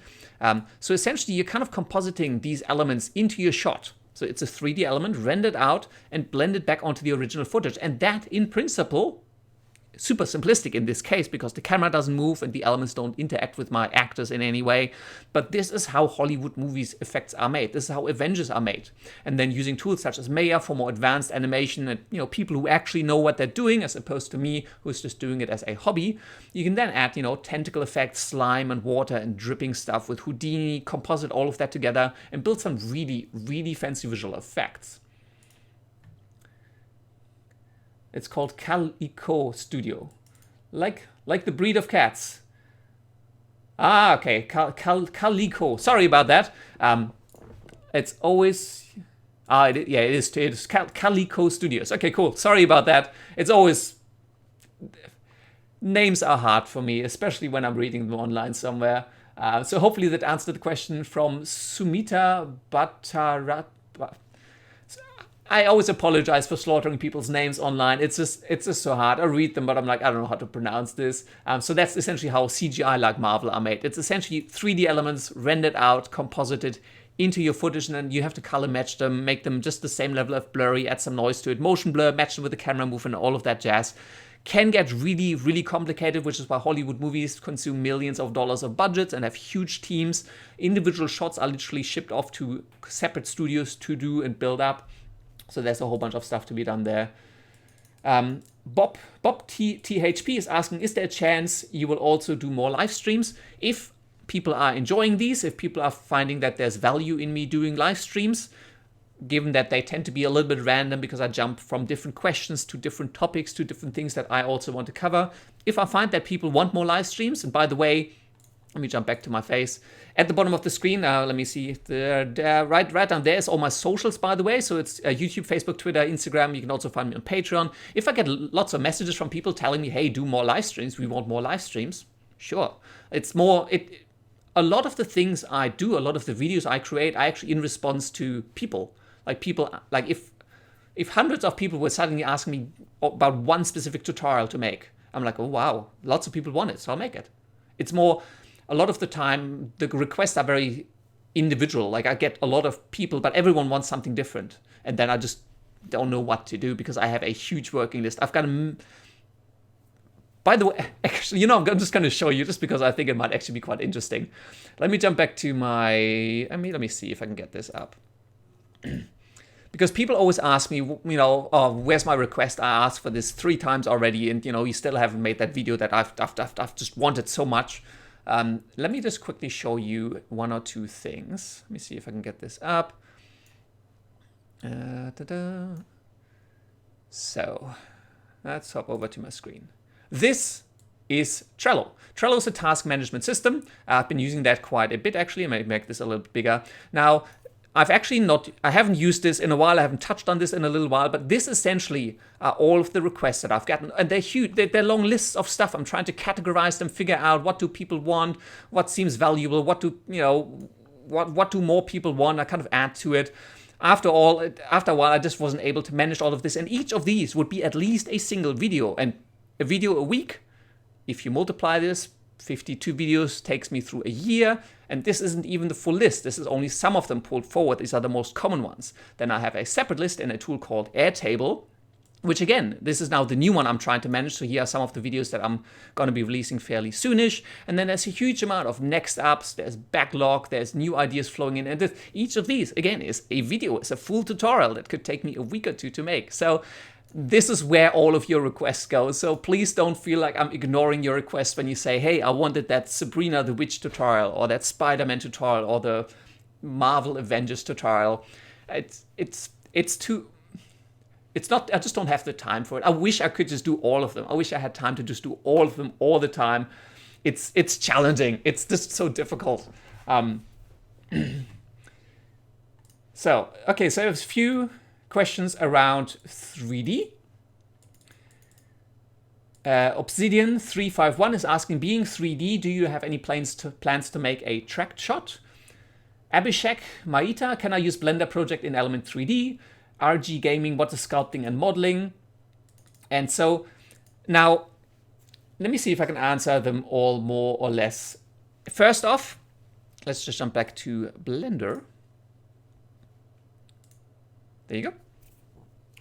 So essentially, you're kind of compositing these elements into your shot. So it's a 3D element rendered out and blended back onto the original footage. And that, in principle, super simplistic in this case because the camera doesn't move and the elements don't interact with my actors in any way. But this is how Hollywood movies effects are made. This is how Avengers are made. And then using tools such as Maya for more advanced animation and, you know, people who actually know what they're doing as opposed to me who's just doing it as a hobby. You can then add, you know, tentacle effects, slime and water and dripping stuff with Houdini, composite all of that together and build some really, really fancy visual effects. It's called Calico Studio, like the breed of cats. Ah, okay, Calico. Sorry about that. It's always, it is Calico Studios. Okay, cool. Sorry about that. It's always, names are hard for me, especially when I'm reading them online somewhere. So hopefully that answered the question from Sumita Bhattarat. I always apologize for slaughtering people's names online. It's just so hard. I read them, but I'm like, I don't know how to pronounce this. So that's essentially how CGI like Marvel are made. It's essentially 3D elements rendered out, composited into your footage, and then you have to color match them, make them just the same level of blurry, add some noise to it, motion blur, match them with the camera movement, all of that jazz. Can get really, really complicated, which is why Hollywood movies consume millions of dollars of budgets and have huge teams. Individual shots are literally shipped off to separate studios to do and build up. So there's a whole bunch of stuff to be done there. Bob THP is asking, is there a chance you will also do more live streams? If people are enjoying these, if people are finding that there's value in me doing live streams, given that they tend to be a little bit random because I jump from different questions to different topics to different things that I also want to cover. If I find that people want more live streams, and by the way, let me jump back to my face. At the bottom of the screen, let me see, right down there is all my socials, by the way. So it's YouTube, Facebook, Twitter, Instagram. You can also find me on Patreon. If I get lots of messages from people telling me, hey, do more live streams, we want more live streams, sure. It's more, a lot of the things I do, a lot of the videos I create, I actually in response to people. Like if hundreds of people were suddenly asking me about one specific tutorial to make, I'm like, oh, wow, lots of people want it, so I'll make it. It's more, a lot of the time, the requests are very individual. Like I get a lot of people, but everyone wants something different. And then I just don't know what to do because I have a huge working list. I've got by the way, actually, you know, I'm just going to show you just because I think it might actually be quite interesting. Let me jump back to my, let me see if I can get this up. Because people always ask me, you know, oh, where's my request? I asked for this 3 times already, and you know, you still haven't made that video that I've just wanted so much. Let me just quickly show you 1 or 2 things. Let me see if I can get this up. So let's hop over to my screen. This is Trello. Trello is a task management system. I've been using that quite a bit actually. I may make this a little bit bigger. Now, I haven't used this in a while. I haven't touched on this in a little while, but this essentially are all of the requests that I've gotten. And they're huge. They're long lists of stuff. I'm trying to categorize them, figure out what do people want, what seems valuable, what do more people want. I kind of add to it. After a while, I just wasn't able to manage all of this. And each of these would be at least a single video. And a video a week, if you multiply this, 52 videos takes me through a year, and this isn't even the full list. This is only some of them pulled forward. These are the most common ones. Then I have a separate list in a tool called Airtable, which again, this is now the new one I'm trying to manage. So here are some of the videos that I'm going to be releasing fairly soonish. And then there's a huge amount of next ups, there's backlog, there's new ideas flowing in. And each of these, again, is a video. It's a full tutorial that could take me a week or 2 to make. So this is where all of your requests go. So please don't feel like I'm ignoring your requests when you say, hey, I wanted that Sabrina the Witch tutorial or that Spider-Man tutorial or the Marvel Avengers tutorial. It's not, I just don't have the time for it. I wish I could just do all of them. I wish I had time to just do all of them all the time. It's challenging. It's just so difficult. So, okay, so there's a questions around 3D. Obsidian 351 is asking, being 3D, do you have any plans to make a tracked shot? Abhishek Maita, can I use Blender project in Element 3D? RG Gaming, what is sculpting and modeling? And so now, let me see if I can answer them all more or less. First off, let's just jump back to Blender. There you go.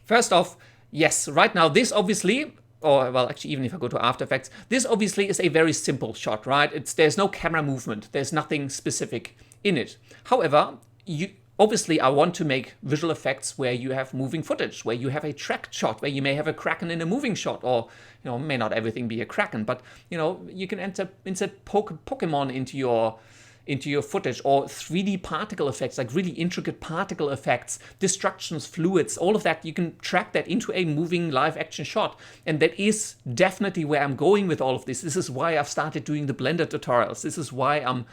First off, yes, right now this obviously, or well, actually, even if I go to After Effects, this obviously is a very simple shot, right? There's no camera movement. There's nothing specific in it. However, obviously, I want to make visual effects where you have moving footage, where you have a tracked shot, where you may have a kraken in a moving shot, or, you know, may not everything be a kraken, but, you know, you can insert Pokemon into your footage, or 3D particle effects, like really intricate particle effects, destructions, fluids, all of that. You can track that into a moving live action shot. And that is definitely where I'm going with all of this. This is why I've started doing the Blender tutorials. This is why I'm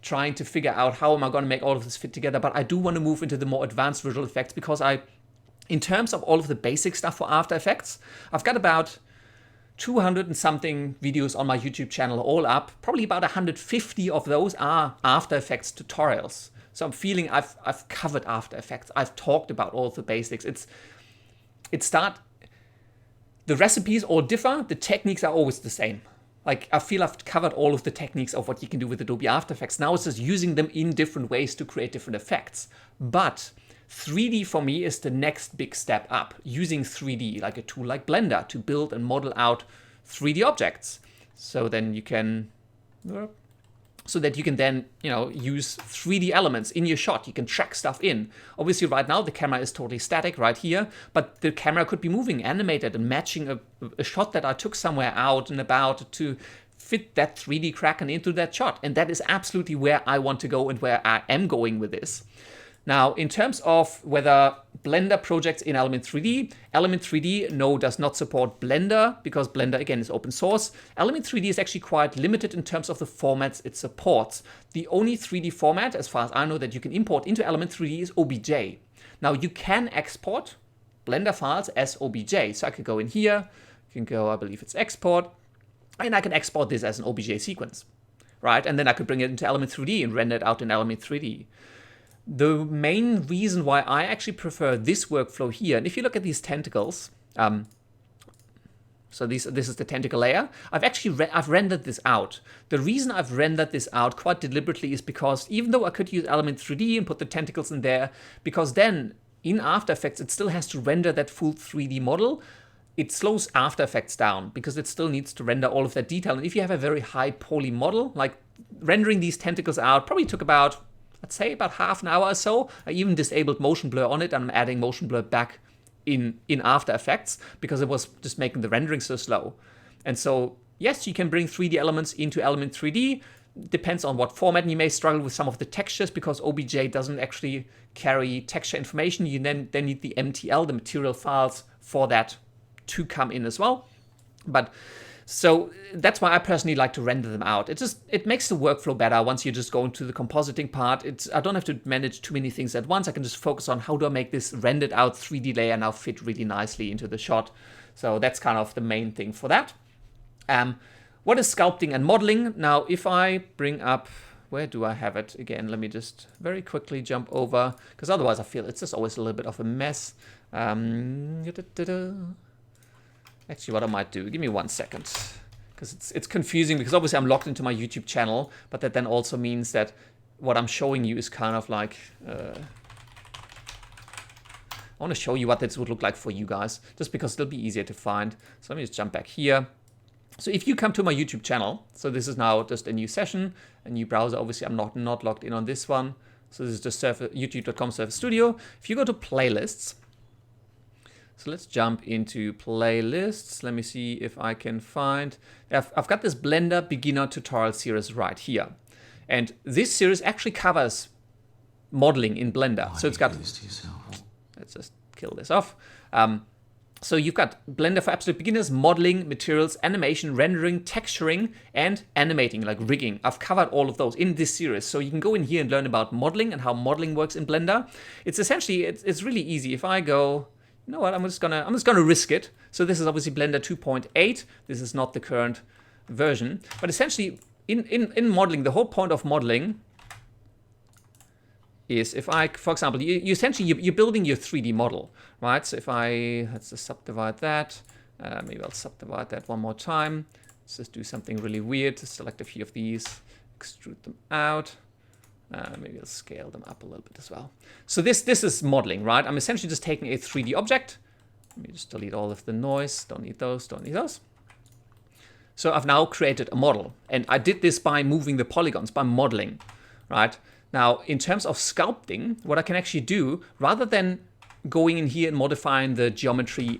trying to figure out how am I going to make all of this fit together. But I do want to move into the more advanced visual effects, because in terms of all of the basic stuff for After Effects, I've got about 200 and something videos on my YouTube channel all up. Probably about 150 of those are After Effects tutorials. So I'm feeling I've covered After Effects. I've talked about all of the basics. The recipes all differ. The techniques are always the same. Like, I feel I've covered all of the techniques of what you can do with Adobe After Effects. Now it's just using them in different ways to create different effects. But 3D for me is the next big step up, using 3D like a tool like Blender to build and model out 3D objects. So then you can, then, you know, use 3D elements in your shot. You can track stuff in. Obviously right now the camera is totally static right here, but the camera could be moving, animated, and matching a shot that I took somewhere out and about to fit that 3D kraken into that shot. And that is absolutely where I want to go and where I am going with this. Now, in terms of whether Blender projects in Element 3D, no, does not support Blender, because Blender, again, is open source. Element 3D is actually quite limited in terms of the formats it supports. The only 3D format, as far as I know, that you can import into Element 3D is OBJ. Now, you can export Blender files as OBJ. So I could go in here, you can go, I believe it's export, and I can export this as an OBJ sequence, right? And then I could bring it into Element 3D and render it out in Element 3D. The main reason why I actually prefer this workflow here, and if you look at these tentacles, so this is the tentacle layer. I've rendered this out. The reason I've rendered this out quite deliberately is because even though I could use Element 3D and put the tentacles in there, because then in After Effects it still has to render that full 3D model. It slows After Effects down because it still needs to render all of that detail. And if you have a very high poly model, like rendering these tentacles out probably took about, I'd say, about half an hour or so. I even disabled motion blur on it, and I'm adding motion blur back in After Effects because it was just making the rendering so slow. And so, yes, you can bring 3D elements into Element 3D. Depends on what format. You may struggle with some of the textures because OBJ doesn't actually carry texture information. You then need the MTL, the material files, for that to come in as well. But so that's why I personally like to render them out. It makes the workflow better once you just go into the compositing part. I don't have to manage too many things at once. I can just focus on how do I make this rendered out 3D layer now fit really nicely into the shot. So that's kind of the main thing for that. What is sculpting and modeling? Now, if I bring up, where do I have it? Again, let me just very quickly jump over, because otherwise I feel it's just always a little bit of a mess. Actually, what I might do, give me 1 second, because it's confusing, because obviously I'm logged into my YouTube channel, but that then also means that what I'm showing you is kind of like, I want to show you what this would look like for you guys, just because it'll be easier to find. So let me just jump back here. So if you come to my YouTube channel, so this is now just a new session, a new browser. Obviously, I'm not logged in on this one. So this is just youtube.com Surface Studio. If you go to playlists, so let's jump into playlists. Let me see if I can find, I've got this Blender beginner tutorial series right here. And this series actually covers modeling in Blender. So it's got, let's just kill this off. So you've got Blender for absolute beginners, modeling, materials, animation, rendering, texturing, and animating, like rigging. I've covered all of those in this series. So you can go in here and learn about modeling and how modeling works in Blender. It's essentially, it's really easy. If I go, you know what, I'm just gonna risk it. So this is obviously Blender 2.8. This is not the current version. But essentially, in modeling, the whole point of modeling is if I, for example, you essentially, you're building your 3D model, right? So if let's just subdivide that. Maybe I'll subdivide that one more time. Let's just do something really weird. Select a few of these, extrude them out. Maybe I'll scale them up a little bit as well. So this is modeling, right? I'm essentially just taking a 3D object. Let me just delete all of the noise. Don't need those, don't need those. So I've now created a model. And I did this by moving the polygons, by modeling, right? Now, in terms of sculpting, what I can actually do, rather than going in here and modifying the geometry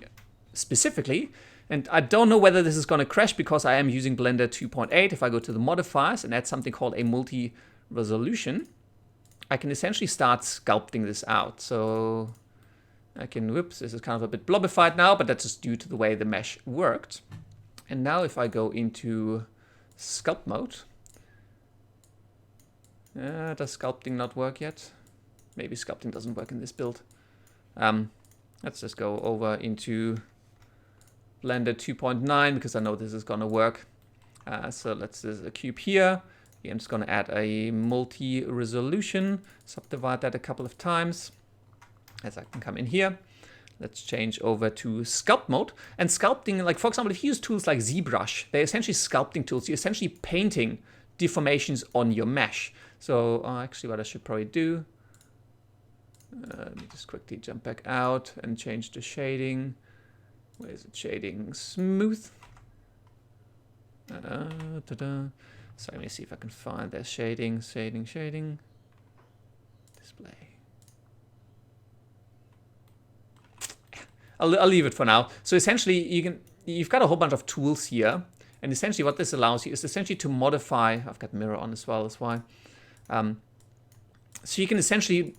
specifically, and I don't know whether this is going to crash because I am using Blender 2.8. If I go to the modifiers and add something called a multi-resolution, I can essentially start sculpting this out. So I can, whoops, this is kind of a bit blobified now, but that's just due to the way the mesh worked. And now if I go into sculpt mode, does sculpting not work yet? Maybe sculpting doesn't work in this build. Let's just go over into Blender 2.9 because I know this is gonna work. So there's a cube here. I'm just gonna add a multi-resolution, subdivide that a couple of times as I can come in here. Let's change over to sculpt mode. And sculpting, like for example, if you use tools like ZBrush, they're essentially sculpting tools. You're essentially painting deformations on your mesh. So actually what I should probably do, let me just quickly jump back out and change the shading. Where is it? Shading smooth. So let me see if I can find that shading. Display. I'll leave it for now. So essentially you've got a whole bunch of tools here. And essentially what this allows you is essentially to modify, I've got mirror on as well, that's why. So you can essentially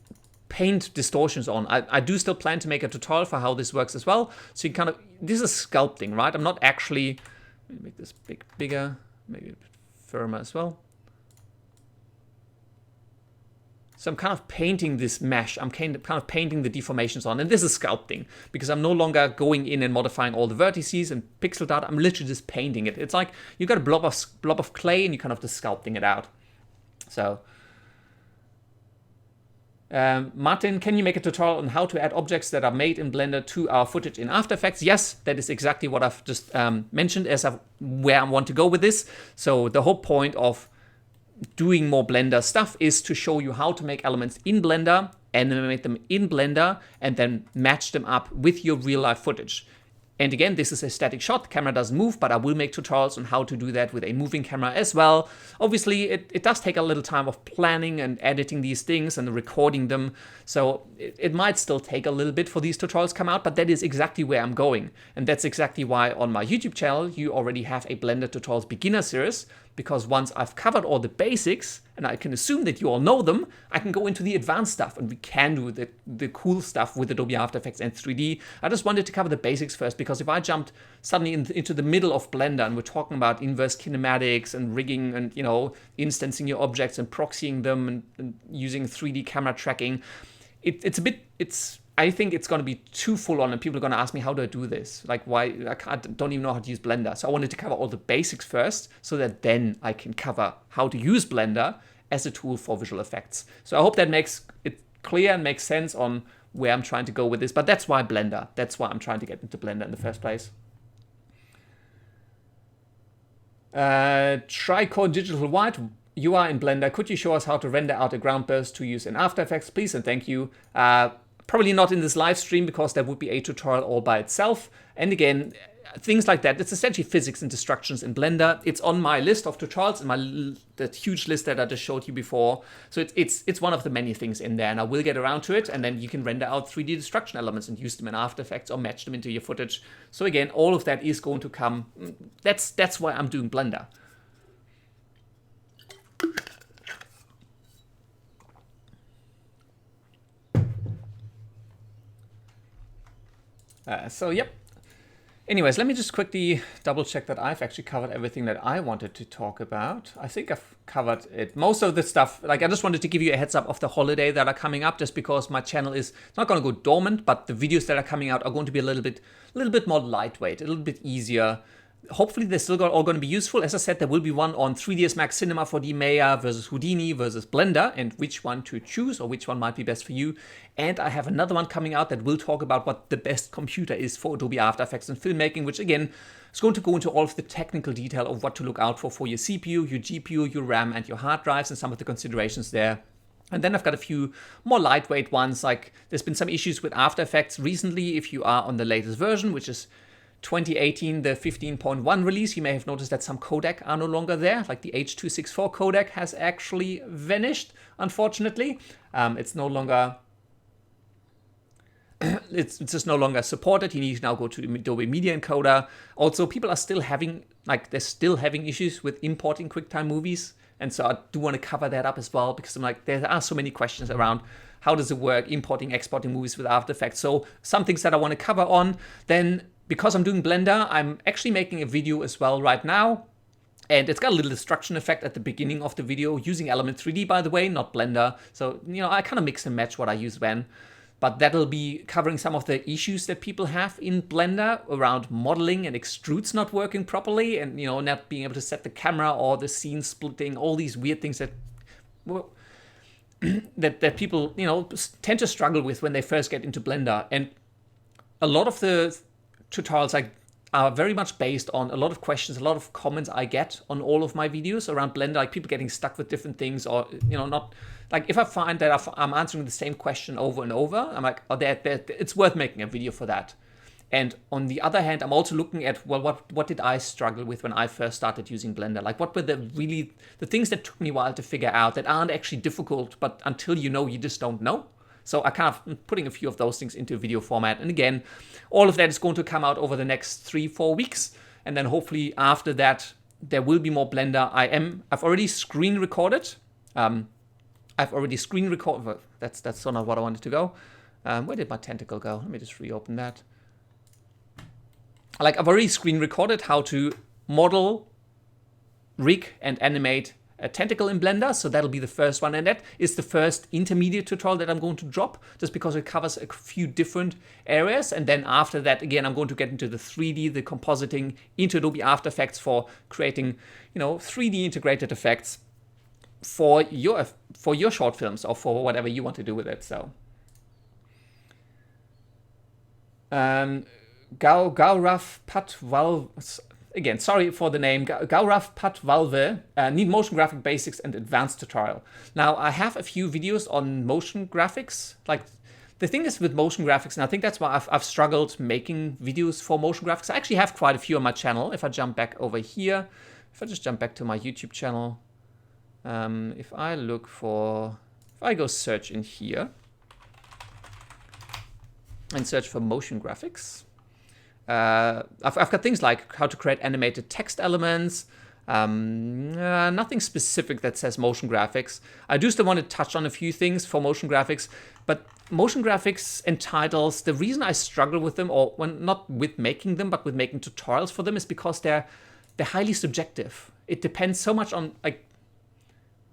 paint distortions on. I do still plan to make a tutorial for how this works as well. So you kind of, this is sculpting, right? I'm not actually, let me make this bigger, maybe a bit firmer as well. So I'm kind of painting this mesh. I'm kind of painting the deformations on. And this is sculpting because I'm no longer going in and modifying all the vertices and pixel data. I'm literally just painting it. It's like you got a blob of clay and you're kind of just sculpting it out. So, Martin, can you make a tutorial on how to add objects that are made in Blender to our footage in After Effects? Yes, that is exactly what I've just mentioned as where I want to go with this. So the whole point of doing more Blender stuff is to show you how to make elements in Blender, animate them in Blender, and then match them up with your real life footage. And again, this is a static shot, the camera doesn't move, but I will make tutorials on how to do that with a moving camera as well. Obviously, it does take a little time of planning and editing these things and recording them. So it might still take a little bit for these tutorials to come out, but that is exactly where I'm going. And that's exactly why on my YouTube channel, you already have a Blender Tutorials Beginner series, because once I've covered all the basics, and I can assume that you all know them, I can go into the advanced stuff, and we can do the cool stuff with Adobe After Effects and 3D. I just wanted to cover the basics first, because if I jumped suddenly into the middle of Blender, and we're talking about inverse kinematics and rigging and, you know, instancing your objects and proxying them and using 3D camera tracking, I think it's going to be too full on, and people are going to ask me, how do I do this? Like, why? Don't even know how to use Blender. So I wanted to cover all the basics first, so that then I can cover how to use Blender as a tool for visual effects. So I hope that makes it clear and makes sense on where I'm trying to go with this. But that's why Blender. That's why I'm trying to get into Blender in the first place. Tricore Digital White. You are in Blender. Could you show us how to render out a ground burst to use in After Effects, please? And thank you. Probably not in this live stream, because that would be a tutorial all by itself. And again, things like that, it's essentially physics and destructions in Blender. It's on my list of tutorials, in that huge list that I just showed you before. So it's one of the many things in there, and I will get around to it. And then you can render out 3D destruction elements and use them in After Effects or match them into your footage. So again, all of that is going to come. That's why I'm doing Blender. So yep, Anyways, let me just quickly double check that I've actually covered everything that I wanted to talk about. I think I've covered it. Most of the stuff, like I just wanted to give you a heads up of the holiday that are coming up, just because my channel is not going to go dormant, but the videos that are coming out are going to be a little bit more lightweight, a little bit easier. Hopefully they're still all going to be useful. As I said, there will be one on 3ds Max Cinema 4D Maya versus Houdini versus Blender, and which one to choose or which one might be best for you. And I have another one coming out that will talk about what the best computer is for Adobe After Effects and filmmaking, which again is going to go into all of the technical detail of what to look out for your CPU, your GPU, your RAM, and your hard drives, and some of the considerations there. And then I've got a few more lightweight ones, like there's been some issues with After Effects recently. If you are on the latest version, which is 2018, the 15.1 release, you may have noticed that some codec are no longer there. Like the H.264 codec has actually vanished, unfortunately. It's no longer, it's just no longer supported. You need to now go to Adobe Media Encoder. Also, people are still having, they're still having issues with importing QuickTime movies. And so I do want to cover that up as well, because I'm like, there are so many questions around how does it work, importing, exporting movies with After Effects. So some things that I want to cover on. Then, because I'm doing Blender, I'm actually making a video as well right now. And it's got a little destruction effect at the beginning of the video, using Element 3D, by the way, not Blender. So, I kind of mix and match what I use when. But that'll be covering some of the issues that people have in Blender around modeling and extrudes not working properly, and, not being able to set the camera or the scene splitting, all these weird things that, well, that people, tend to struggle with when they first get into Blender. And a lot of the tutorials are very much based on a lot of questions, a lot of comments I get on all of my videos around Blender, like people getting stuck with different things, or, not, like if I find that I'm answering the same question over and over, I'm like, oh, it's worth making a video for that. And on the other hand, I'm also looking at, well, what did I struggle with when I first started using Blender? Like, what were the things that took me a while to figure out that aren't actually difficult, but until you just don't know. So I kind of putting a few of those things into video format. And again, all of that is going to come out over the next 3-4 weeks. And then hopefully after that, there will be more Blender. I've already screen recorded. That's still not what I wanted to go. Where did my tentacle go? Let me just reopen that. I've already screen recorded how to model, rig, and animate a tentacle in Blender, so that'll be the first one, and that is the first intermediate tutorial that I'm going to drop, just because it covers a few different areas. And then after that, again, I'm going to get into the 3D, the compositing, into Adobe After Effects for creating, 3D integrated effects for your short films, or for whatever you want to do with it. So, Gaurav Patwal. Again, sorry for the name, Gaurav Patvalve, need motion graphic basics and advanced tutorial. Now, I have a few videos on motion graphics. Like, the thing is with motion graphics, and I think that's why I've struggled making videos for motion graphics. I actually have quite a few on my channel. If I jump back over here, if I just jump back to my YouTube channel, if I go search in here and search for motion graphics, I've got things like how to create animated text elements, nothing specific that says motion graphics. I do still want to touch on a few things for motion graphics, but motion graphics and titles, the reason I struggle with them, or when not with making them, but with making tutorials for them, is because they're highly subjective. It depends so much on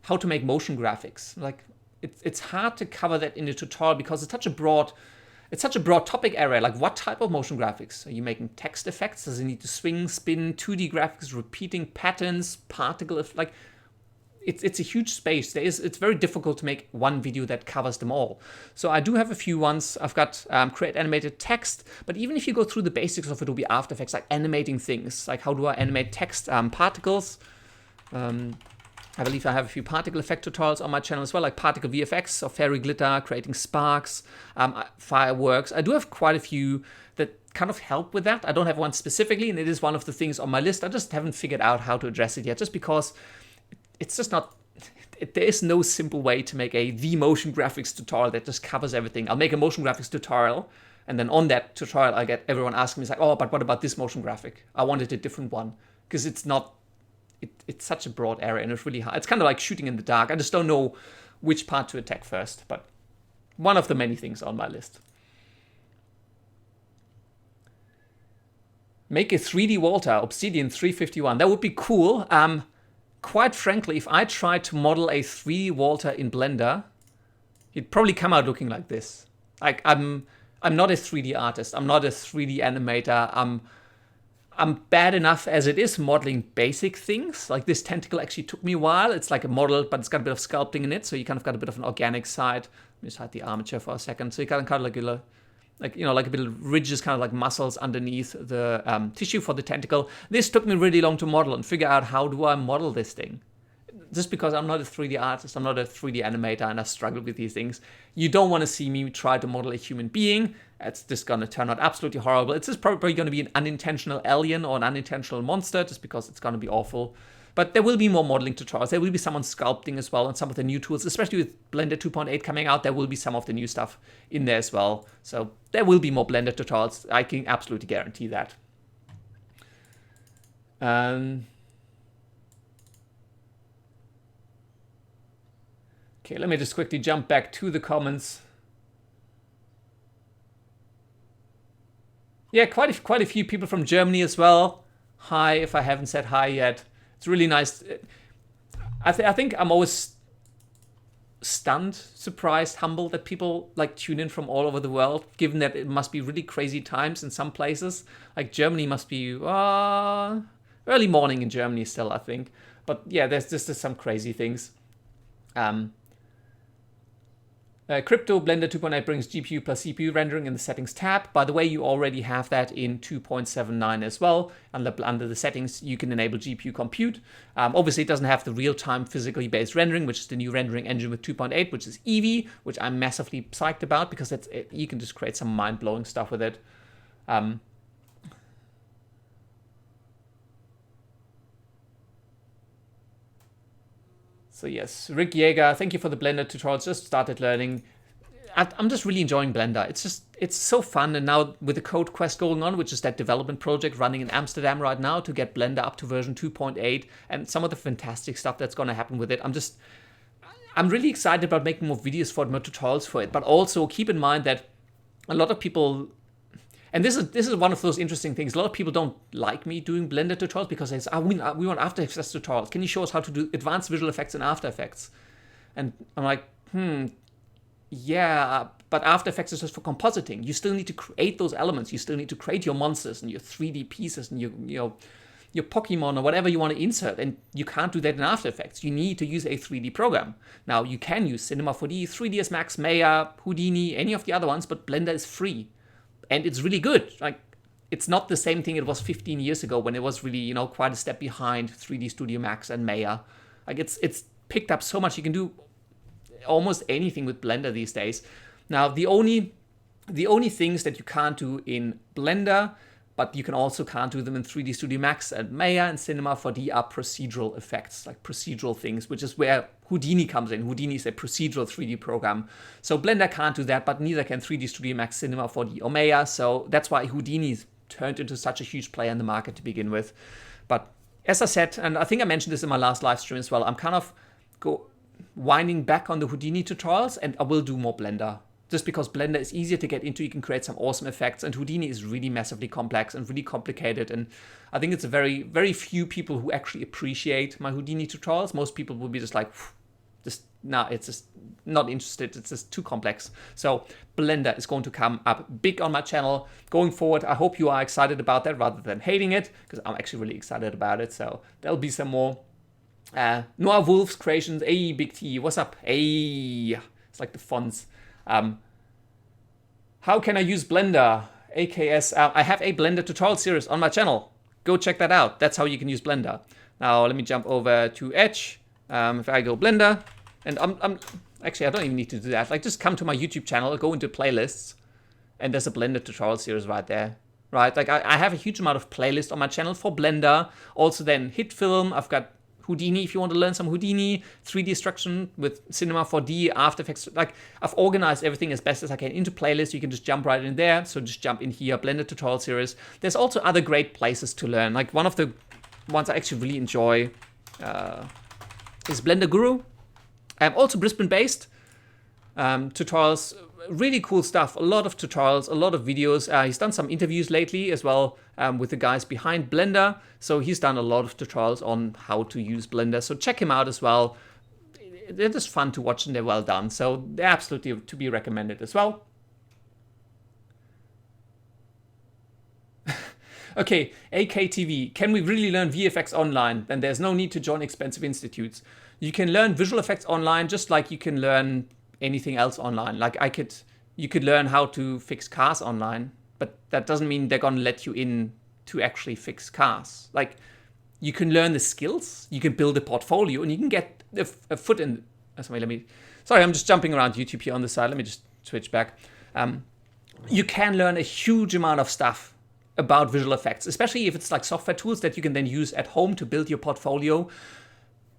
how to make motion graphics. It's hard to cover that in a tutorial because it's such a broad topic area. Like, what type of motion graphics? Are you making text effects? Does it need to swing, spin, 2D graphics, repeating patterns, particle? It's a huge space. It's very difficult to make one video that covers them all. So I do have a few ones. I've got create animated text, but even if you go through the basics of Adobe After Effects, like animating things, like how do I animate text particles? I believe I have a few particle effect tutorials on my channel as well, like particle VFX or fairy glitter, creating sparks, fireworks. I do have quite a few that kind of help with that. I don't have one specifically, and it is one of the things on my list. I just haven't figured out how to address it yet, just because it's just not, there is no simple way to make the motion graphics tutorial that just covers everything. I'll make a motion graphics tutorial, and then on that tutorial, I get everyone asking me, it's like, oh, but what about this motion graphic? I wanted a different one, because it's not, it's such a broad area, and it's really hard. It's kind of like shooting in the dark. I just don't know which part to attack first, but one of the many things on my list. Make a 3D Walter, Obsidian 351. That would be cool. Quite frankly, if I tried to model a 3D Walter in Blender, it'd probably come out looking like this. Like, I'm not a 3D artist. I'm not a 3D animator. I'm bad enough as it is modeling basic things. Like this tentacle actually took me a while. It's like a model, but it's got a bit of sculpting in it. So you kind of got a bit of an organic side. Let me just hide the armature for a second. So you kind of like a bit of ridges, kind of like muscles underneath the tissue for the tentacle. This took me really long to model and figure out how do I model this thing. Just because I'm not a 3D artist, I'm not a 3D animator, and I struggle with these things. You don't want to see me try to model a human being. It's just going to turn out absolutely horrible. It's just probably going to be an unintentional alien or an unintentional monster, just because it's going to be awful. But there will be more modeling tutorials. There will be some on sculpting as well, and some of the new tools, especially with Blender 2.8 coming out. There will be some of the new stuff in there as well. So there will be more Blender tutorials. I can absolutely guarantee that. Okay, let me just quickly jump back to the comments. Yeah, quite a few people from Germany as well. Hi, if I haven't said hi yet. It's really nice. I think I'm always stunned, surprised, humbled that people like tune in from all over the world, given that it must be really crazy times in some places. Like Germany must be early morning in Germany still, I think. But yeah, there's just some crazy things. Crypto Blender 2.8 brings GPU plus CPU rendering in the settings tab. By the way, you already have that in 2.79 as well. Under the settings, you can enable GPU compute. Obviously, it doesn't have the real-time physically based rendering, which is the new rendering engine with 2.8, which is Eevee, which I'm massively psyched about because you can just create some mind-blowing stuff with it. So yes, Rick Yeager, thank you for the Blender tutorials. Just started learning. I'm just really enjoying Blender. It's so fun. And now with the Code Quest going on, which is that development project running in Amsterdam right now to get Blender up to version 2.8 and some of the fantastic stuff that's going to happen with it. I'm really excited about making more videos for it, more tutorials for it. But also keep in mind that a lot of people, and this is one of those interesting things. A lot of people don't like me doing Blender tutorials because they say, we want After Effects tutorials. Can you show us how to do advanced visual effects in After Effects? And I'm like, yeah, but After Effects is just for compositing. You still need to create those elements. You still need to create your monsters and your 3D pieces and your Pokemon or whatever you want to insert. And you can't do that in After Effects. You need to use a 3D program. Now, you can use Cinema 4D, 3ds Max, Maya, Houdini, any of the other ones, but Blender is free. And it's really good. Like, it's not the same thing it was 15 years ago when it was really, quite a step behind 3D Studio Max and Maya. Like, it's picked up so much. You can do almost anything with Blender these days. Now, the only things that you can't do in Blender, but you also can't do them in 3D Studio Max and Maya and Cinema 4D are procedural effects, like procedural things, which is where Houdini comes in. Houdini is a procedural 3D program. So Blender can't do that, but neither can 3D Studio Max, Cinema 4D, or Maya. So that's why Houdini's turned into such a huge player in the market to begin with. But as I said, and I think I mentioned this in my last live stream as well, I'm kind of winding back on the Houdini tutorials, and I will do more Blender. Just because Blender is easier to get into, you can create some awesome effects, and Houdini is really massively complex and really complicated, and I think it's a very, very few people who actually appreciate my Houdini tutorials. Most people will be just like, it's just not interested, it's just too complex. So Blender is going to come up big on my channel going forward. I hope you are excited about that rather than hating it, because I'm actually really excited about it. So there'll be some more Noah Wolf's creations. Hey, Big T, what's up? Hey, it's like the fonts. How can I use Blender? AKS, I have a Blender tutorial series on my channel. Go check that out. That's how you can use Blender. Now let me jump over to Edge. If I go Blender, and actually I don't even need to do that. Like, just come to my YouTube channel, go into playlists, and there's a Blender tutorial series right there. Right, like I have a huge amount of playlists on my channel for Blender. Also then HitFilm, I've got Houdini if you want to learn some Houdini, 3D destruction with Cinema 4D, After Effects. Like, I've organized everything as best as I can into playlists. You can just jump right in there. So just jump in here, Blender tutorial series. There's also other great places to learn. Like, one of the ones I actually really enjoy is Blender Guru. Also Brisbane-based tutorials really cool stuff. A lot of tutorials, a lot of videos. He's done some interviews lately as well with the guys behind Blender. So he's done a lot of tutorials on how to use Blender. So check him out as well. They're just fun to watch and they're well done. So they're absolutely to be recommended as well. Okay, AKTV. Can we really learn VFX online? Then there's no need to join expensive institutes. You can learn visual effects online just like you can learn anything else online. Like you could learn how to fix cars online, but that doesn't mean they're gonna let you in to actually fix cars. Like you can learn the skills, you can build a portfolio, and you can get a foot in. Sorry, I'm just jumping around YouTube here on the side. Let me just switch back. You can learn a huge amount of stuff about visual effects, especially if it's like software tools that you can then use at home to build your portfolio.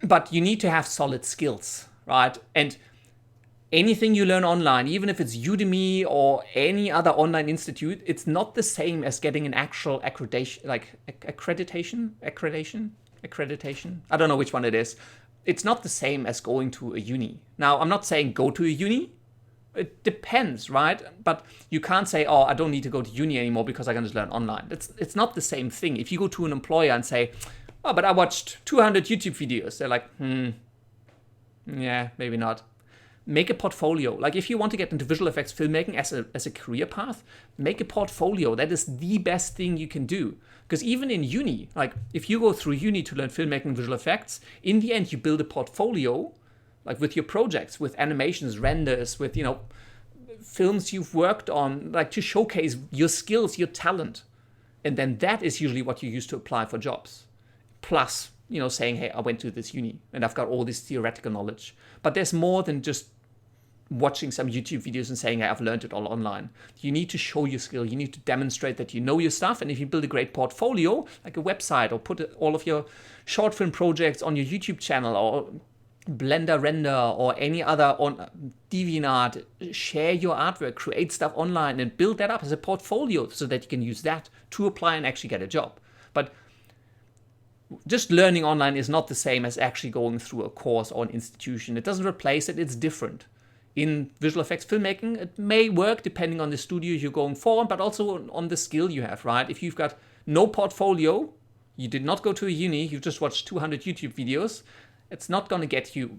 But you need to have solid skills, right? And anything you learn online, even if it's Udemy or any other online institute, it's not the same as getting an actual accreditation, like accreditation. I don't know which one it is. It's not the same as going to a uni. Now, I'm not saying go to a uni. It depends, right? But you can't say, oh, I don't need to go to uni anymore because I can just learn online. It's not the same thing. If you go to an employer and say, oh, but I watched 200 YouTube videos, they're like, yeah, maybe not. Make a portfolio. Like if you want to get into visual effects filmmaking as a career path, make a portfolio. That is the best thing you can do. Because even in uni, like if you go through uni to learn filmmaking and visual effects, in the end you build a portfolio, like with your projects, with animations, renders, with, you know, films you've worked on, like to showcase your skills, your talent. And then that is usually what you use to apply for jobs. Plus, you know, saying, hey, I went to this uni and I've got all this theoretical knowledge. But there's more than just watching some YouTube videos and saying, hey, I've learned it all online. You need to show your skill. You need to demonstrate that you know your stuff. And if you build a great portfolio, like a website, or put all of your short film projects on your YouTube channel, or Blender render, or any other on DeviantArt, share your artwork, create stuff online and build that up as a portfolio so that you can use that to apply and actually get a job. But just learning online is not the same as actually going through a course or an institution. It doesn't replace it, it's different. In visual effects filmmaking, it may work depending on the studio you're going for, but also on the skill you have, right? If you've got no portfolio, you did not go to a uni, you've just watched 200 YouTube videos, it's not going to get you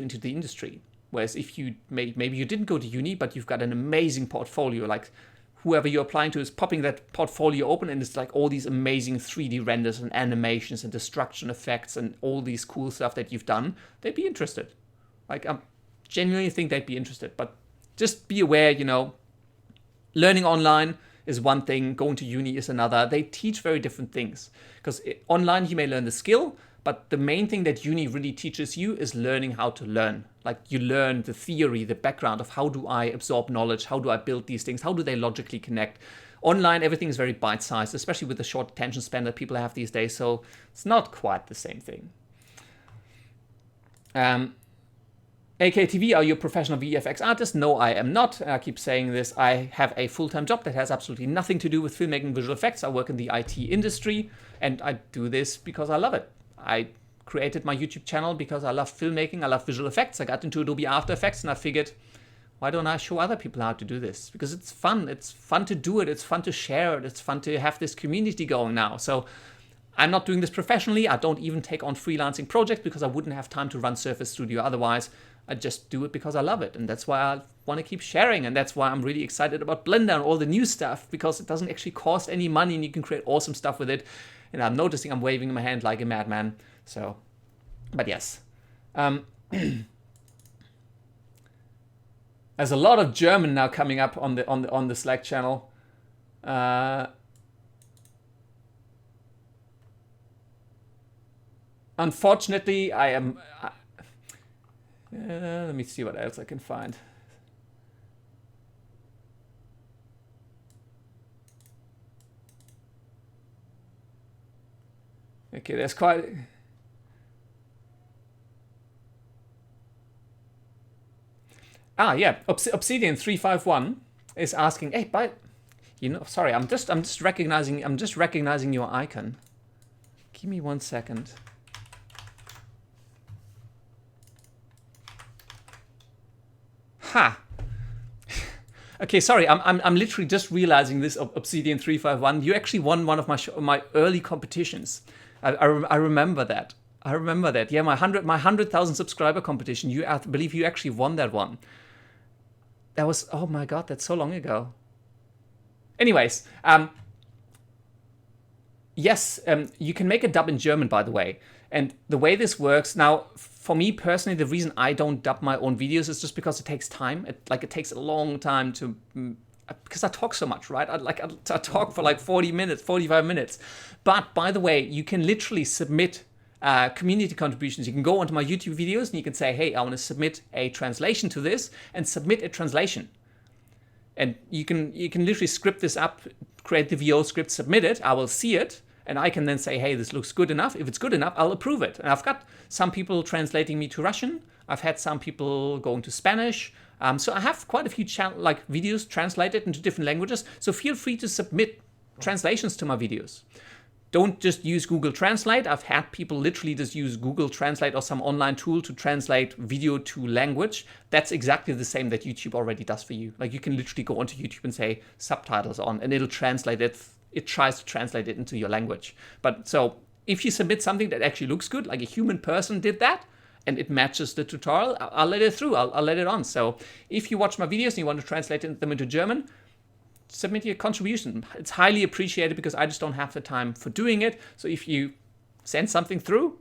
into the industry. Whereas if you maybe you didn't go to uni, but you've got an amazing portfolio, like whoever you're applying to is popping that portfolio open and it's like all these amazing 3D renders and animations and destruction effects and all these cool stuff that you've done, they'd be interested. Like I genuinely think they'd be interested. But just be aware, you know, learning online is one thing, going to uni is another. They teach very different things. Because online you may learn the skill, but the main thing that uni really teaches you is learning how to learn. Like you learn the theory, the background of how do I absorb knowledge, how do I build these things, how do they logically connect. Online, everything is very bite-sized, especially with the short attention span that people have these days, so it's not quite the same thing. AKTV, are you a professional VFX artist? No, I am not. I keep saying this. I have a full-time job that has absolutely nothing to do with filmmaking visual effects. I work in the IT industry, and I do this because I love it. I created my YouTube channel because I love filmmaking, I love visual effects. I got into Adobe After Effects and I figured, why don't I show other people how to do this? Because it's fun to do it, it's fun to share it, it's fun to have this community going now. So I'm not doing this professionally, I don't even take on freelancing projects because I wouldn't have time to run Surface Studio otherwise. I just do it because I love it, and that's why I want to keep sharing, and that's why I'm really excited about Blender and all the new stuff, because it doesn't actually cost any money and you can create awesome stuff with it. And I'm noticing I'm waving my hand like a madman. So, but yes. There's a lot of German now coming up on the Slack channel. Unfortunately, I am. Let me see what else I can find. Okay, there's quite. Yeah, Obsidian 351 is asking, hey, sorry, I'm just recognizing your icon. Give me 1 second. Ha! Okay, sorry, I'm literally just realizing this, Obsidian 351. You actually won one of my early competitions. I remember that. I remember that. Yeah, my 100,000 subscriber competition. I believe you actually won that one. That was, oh my god, that's so long ago. Anyways, yes, you can make a dub in German, by the way. And the way this works now, for me personally, the reason I don't dub my own videos is just because it takes time. It takes a long time to, because I talk so much, right? I talk for like 40 minutes, 45 minutes. But by the way, you can literally submit community contributions. You can go onto my YouTube videos and you can say, hey, I want to submit a translation to this, and submit a translation. And you can literally script this up, create the VO script, submit it. I will see it, and I can then say, hey, this looks good enough. If it's good enough, I'll approve it. And I've got some people translating me to Russian. I've had some people going to Spanish. So I have quite a few videos translated into different languages. So feel free to submit translations to my videos. Don't just use Google Translate. I've had people literally just use Google Translate or some online tool to translate video to language. That's exactly the same that YouTube already does for you. Like, you can literally go onto YouTube and say subtitles on, and it'll translate it. It tries to translate it into your language. But so if you submit something that actually looks good, like a human person did that, and it matches the tutorial, I'll let it through. I'll let it on. So if you watch my videos and you want to translate them into German, submit your contribution. It's highly appreciated because I just don't have the time for doing it. So if you send something through,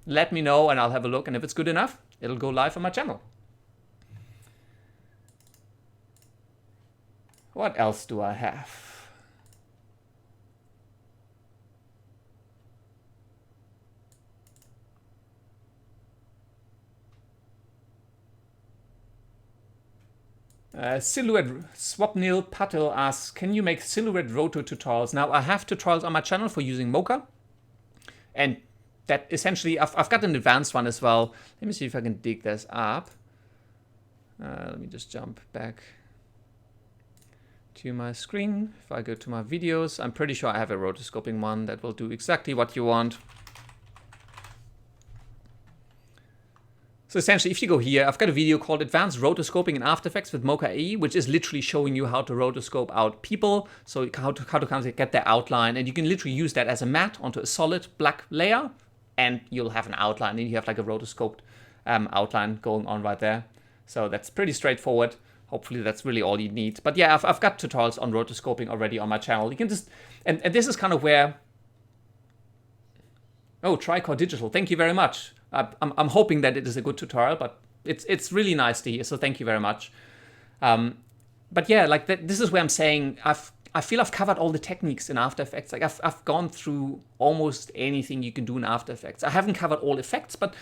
let me know and I'll have a look. And if it's good enough, it'll go live on my channel. What else do I have? Silhouette Swapnil Patel asks, can you make silhouette roto tutorials? Now, I have tutorials on my channel for using Mocha, and that essentially, I've got an advanced one as well. Let me see if I can dig this up. Let me just jump back to my screen. If I go to my videos, I'm pretty sure I have a rotoscoping one that will do exactly what you want. So essentially, if you go here, I've got a video called Advanced Rotoscoping in After Effects with Mocha AE, which is literally showing you how to rotoscope out people, so how to kind of get their outline, and you can literally use that as a matte onto a solid black layer, and you'll have an outline, and you have like a rotoscoped outline going on right there. So that's pretty straightforward. Hopefully that's really all you need. But yeah, I've got tutorials on rotoscoping already on my channel. You can just, and this is kind of where, oh, Tricore Digital, thank you very much. I'm hoping that it is a good tutorial, but it's really nice to hear, so thank you very much. But yeah, like this is where I'm saying I feel I've covered all the techniques in After Effects. Like I've gone through almost anything you can do in After Effects. I haven't covered all effects, but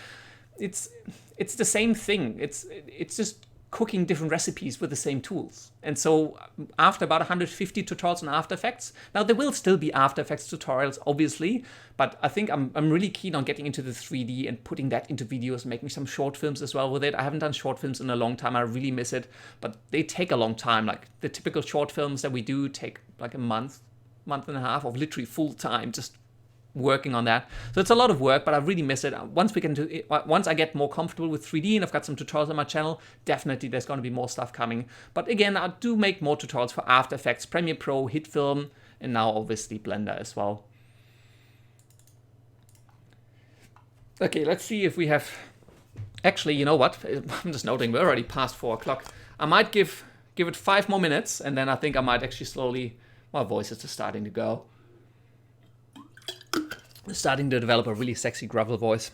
it's the same thing. It's just cooking different recipes with the same tools. And so after about 150 tutorials on After Effects, now there will still be After Effects tutorials, obviously, but I think I'm really keen on getting into the 3D and putting that into videos, making some short films as well with it. I haven't done short films in a long time. I really miss it, but they take a long time. Like the typical short films that we do take like a month and a half of literally full time just working on that. So it's a lot of work, but I really miss it. Once I get more comfortable with 3D and I've got some tutorials on my channel, definitely there's going to be more stuff coming. But again, I do make more tutorials for After Effects, Premiere Pro, HitFilm, and now obviously Blender as well. Okay, let's see if we have... Actually, you know what? I'm just noting we're already past 4 o'clock. I might give it 5 more minutes, and then I think I might actually slowly... My voice is just starting to go. Starting to develop a really sexy gravel voice.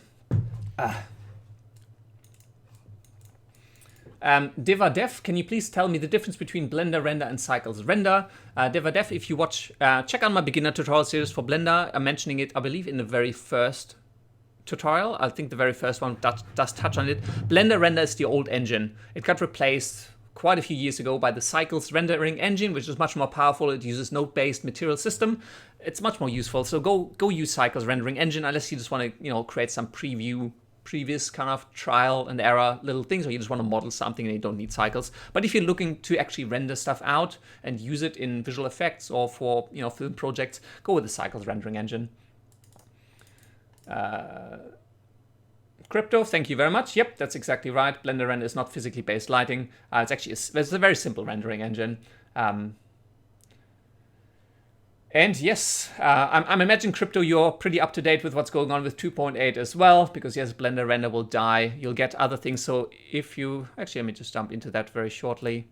Devadev, can you please tell me the difference between Blender Render and Cycles Render? Devadev, if you watch, check out my beginner tutorial series for Blender. I'm mentioning it, I believe, in the very first tutorial. I think the very first one does touch on it. Blender Render is the old engine. It got replaced quite a few years ago by the Cycles rendering engine, which is much more powerful. It uses node-based material system. It's much more useful. So go use Cycles rendering engine unless you just want to create some previous kind of trial and error little things, or you just want to model something and you don't need Cycles. But if you're looking to actually render stuff out and use it in visual effects or for film projects, go with the Cycles rendering engine. Crypto, thank you very much. Yep, that's exactly right. Blender Render is not physically based lighting. It's actually it's a very simple rendering engine. And yes, I'm imagining Crypto, you're pretty up to date with what's going on with 2.8 as well, because yes, Blender Render will die. You'll get other things. So if you actually, let me just jump into that very shortly.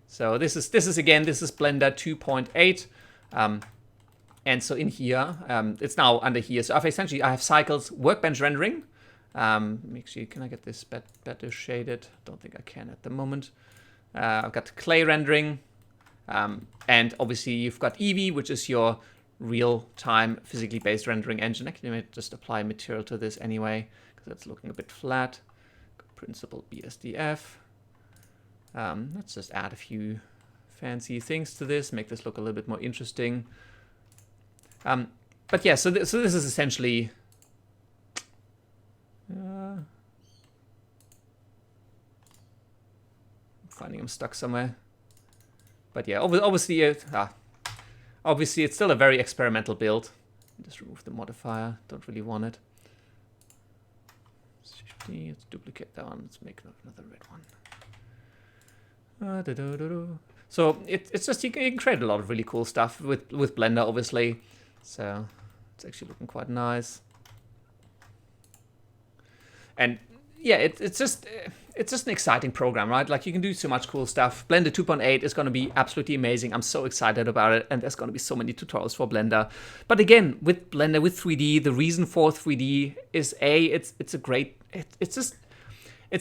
So this is Blender 2.8. And so in here, it's now under here. So I have cycles, workbench rendering. Actually, can I get this better shaded? Don't think I can at the moment. I've got clay rendering. And obviously you've got Eevee, which is your real-time physically based rendering engine. Actually, I might just apply material to this anyway, because that's looking a bit flat. Principled BSDF. Let's just add a few fancy things to this, make this look a little bit more interesting. But yeah, so this is essentially... I'm finding I'm stuck somewhere. But yeah, obviously it's still a very experimental build. Just remove the modifier. Don't really want it. Let's duplicate that one. Let's make another red one. So it's just you can create a lot of really cool stuff with Blender, obviously. So it's actually looking quite nice. And yeah, it's just an exciting program, right? Like, you can do so much cool stuff. Blender 2.8 is going to be absolutely amazing. I'm so excited about it, and there's going to be so many tutorials for Blender. But again, with Blender, with 3D, the reason for 3D is it's a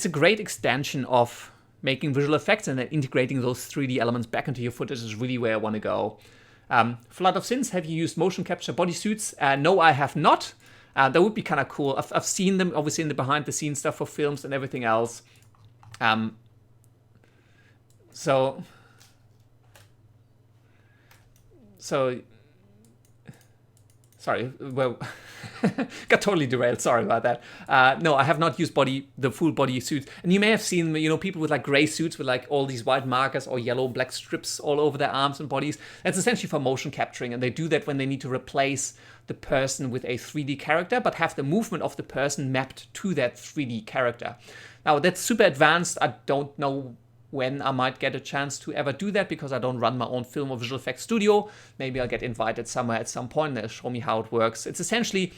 great extension of making visual effects, and then integrating those 3D elements back into your footage is really where I want to go. Flood of Sins, have you used motion capture bodysuits? No, I have not. That would be kind of cool. I've seen them, obviously, in the behind-the-scenes stuff for films and everything else. So sorry, well, got totally derailed. Sorry about that. No, I have not used the full body suits. And you may have seen, people with like gray suits with like all these white markers or yellow, black strips all over their arms and bodies. That's essentially for motion capturing, and they do that when they need to replace the person with a 3D character, but have the movement of the person mapped to that 3D character. Now, that's super advanced. I don't know when I might get a chance to ever do that, because I don't run my own film or visual effects studio. Maybe I'll get invited somewhere at some point and they'll show me how it works. It's essentially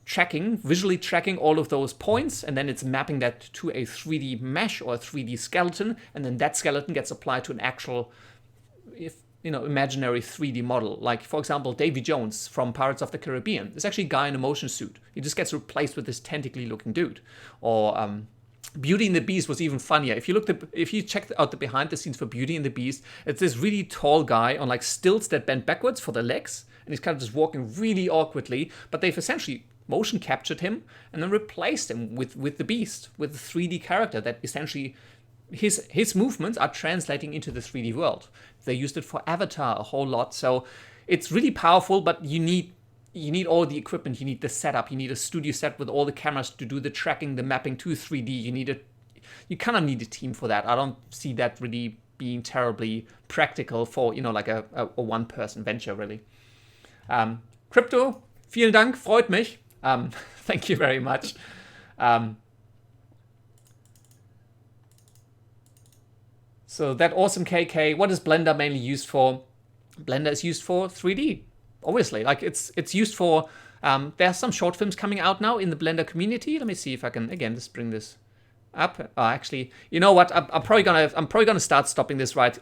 visually tracking all of those points, and then it's mapping that to a 3D mesh or a 3D skeleton, and then that skeleton gets applied to an actual, imaginary 3D model. Like, for example, Davy Jones from Pirates of the Caribbean is actually a guy in a motion suit. He just gets replaced with this tentacly looking dude. Or Beauty and the Beast was even funnier. If you check out the behind the scenes for Beauty and the Beast, it's this really tall guy on like stilts that bend backwards for the legs, and he's kind of just walking really awkwardly, but they've essentially motion captured him and then replaced him with the Beast, with the 3D character that essentially his movements are translating into the 3D world. They used it for Avatar a whole lot, so it's really powerful, but you need all the equipment, you need the setup, you need a studio set with all the cameras to do the tracking, the mapping to 3D. You kind of need a team for that. I don't see that really being terribly practical for, like a one-person venture, really. Crypto, vielen Dank, freut mich. Thank you very much. So that awesome KK, what is Blender mainly used for? Blender is used for 3D. Obviously, like it's used for, there are some short films coming out now in the Blender community. Let me see if I can, again, just bring this up. Actually, you know what? I'm probably gonna start stopping this right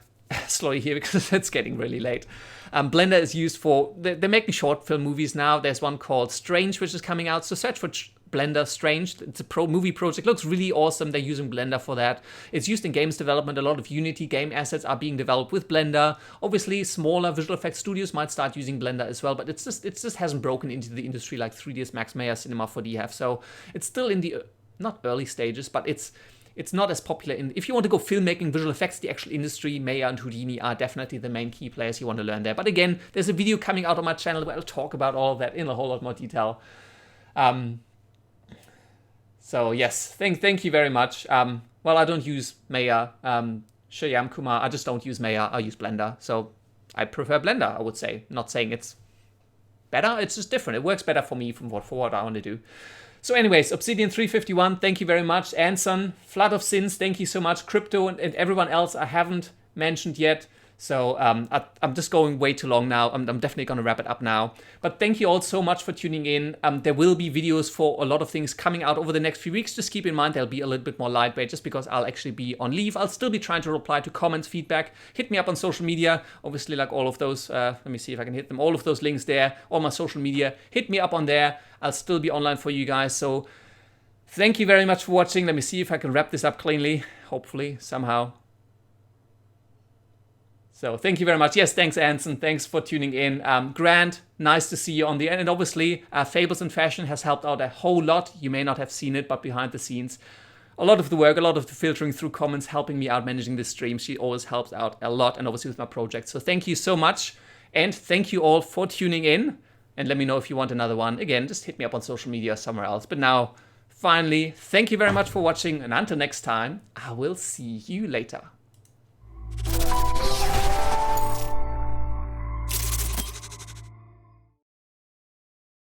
slowly here, because it's getting really late. Blender is used for, they're making short film movies now. There's one called Strange, which is coming out. So search for Blender Strange. It's a movie project. Looks really awesome. They're using Blender for that. It's used in games development. A lot of Unity game assets are being developed with Blender. Obviously, smaller visual effects studios might start using Blender as well, but it just hasn't broken into the industry like 3ds Max, Maya, Cinema 4D have. So it's still in the not early stages, but it's not as popular. If you want to go filmmaking, visual effects, the actual industry, Maya and Houdini are definitely the main key players you want to learn there. But again, there's a video coming out on my channel where I'll talk about all of that in a whole lot more detail. So yes, thank you very much. Well, I don't use Maya, Shyam Kumar. I just don't use Maya. I use Blender. So I prefer Blender, I would say. Not saying it's better. It's just different. It works better for me for what I want to do. So anyways, Obsidian 351, thank you very much. Anson, Flood of Sins, thank you so much. Crypto and everyone else I haven't mentioned yet. So I'm just going way too long now. I'm definitely going to wrap it up now. But thank you all so much for tuning in. There will be videos for a lot of things coming out over the next few weeks. Just keep in mind they'll be a little bit more lightweight just because I'll actually be on leave. I'll still be trying to reply to comments, feedback. Hit me up on social media. Obviously, like all of those, let me see if I can hit them. All of those links there, all my social media. Hit me up on there. I'll still be online for you guys. So thank you very much for watching. Let me see if I can wrap this up cleanly. Hopefully, somehow. So thank you very much. Yes, thanks, Anson. Thanks for tuning in. Grant, nice to see you on the end. And obviously, Fables in Fashion has helped out a whole lot. You may not have seen it, but behind the scenes, a lot of the work, a lot of the filtering through comments, helping me out managing this stream. She always helps out a lot, and obviously with my project. So thank you so much. And thank you all for tuning in. And let me know if you want another one. Again, just hit me up on social media or somewhere else. But now, finally, thank you very much for watching. And until next time, I will see you later.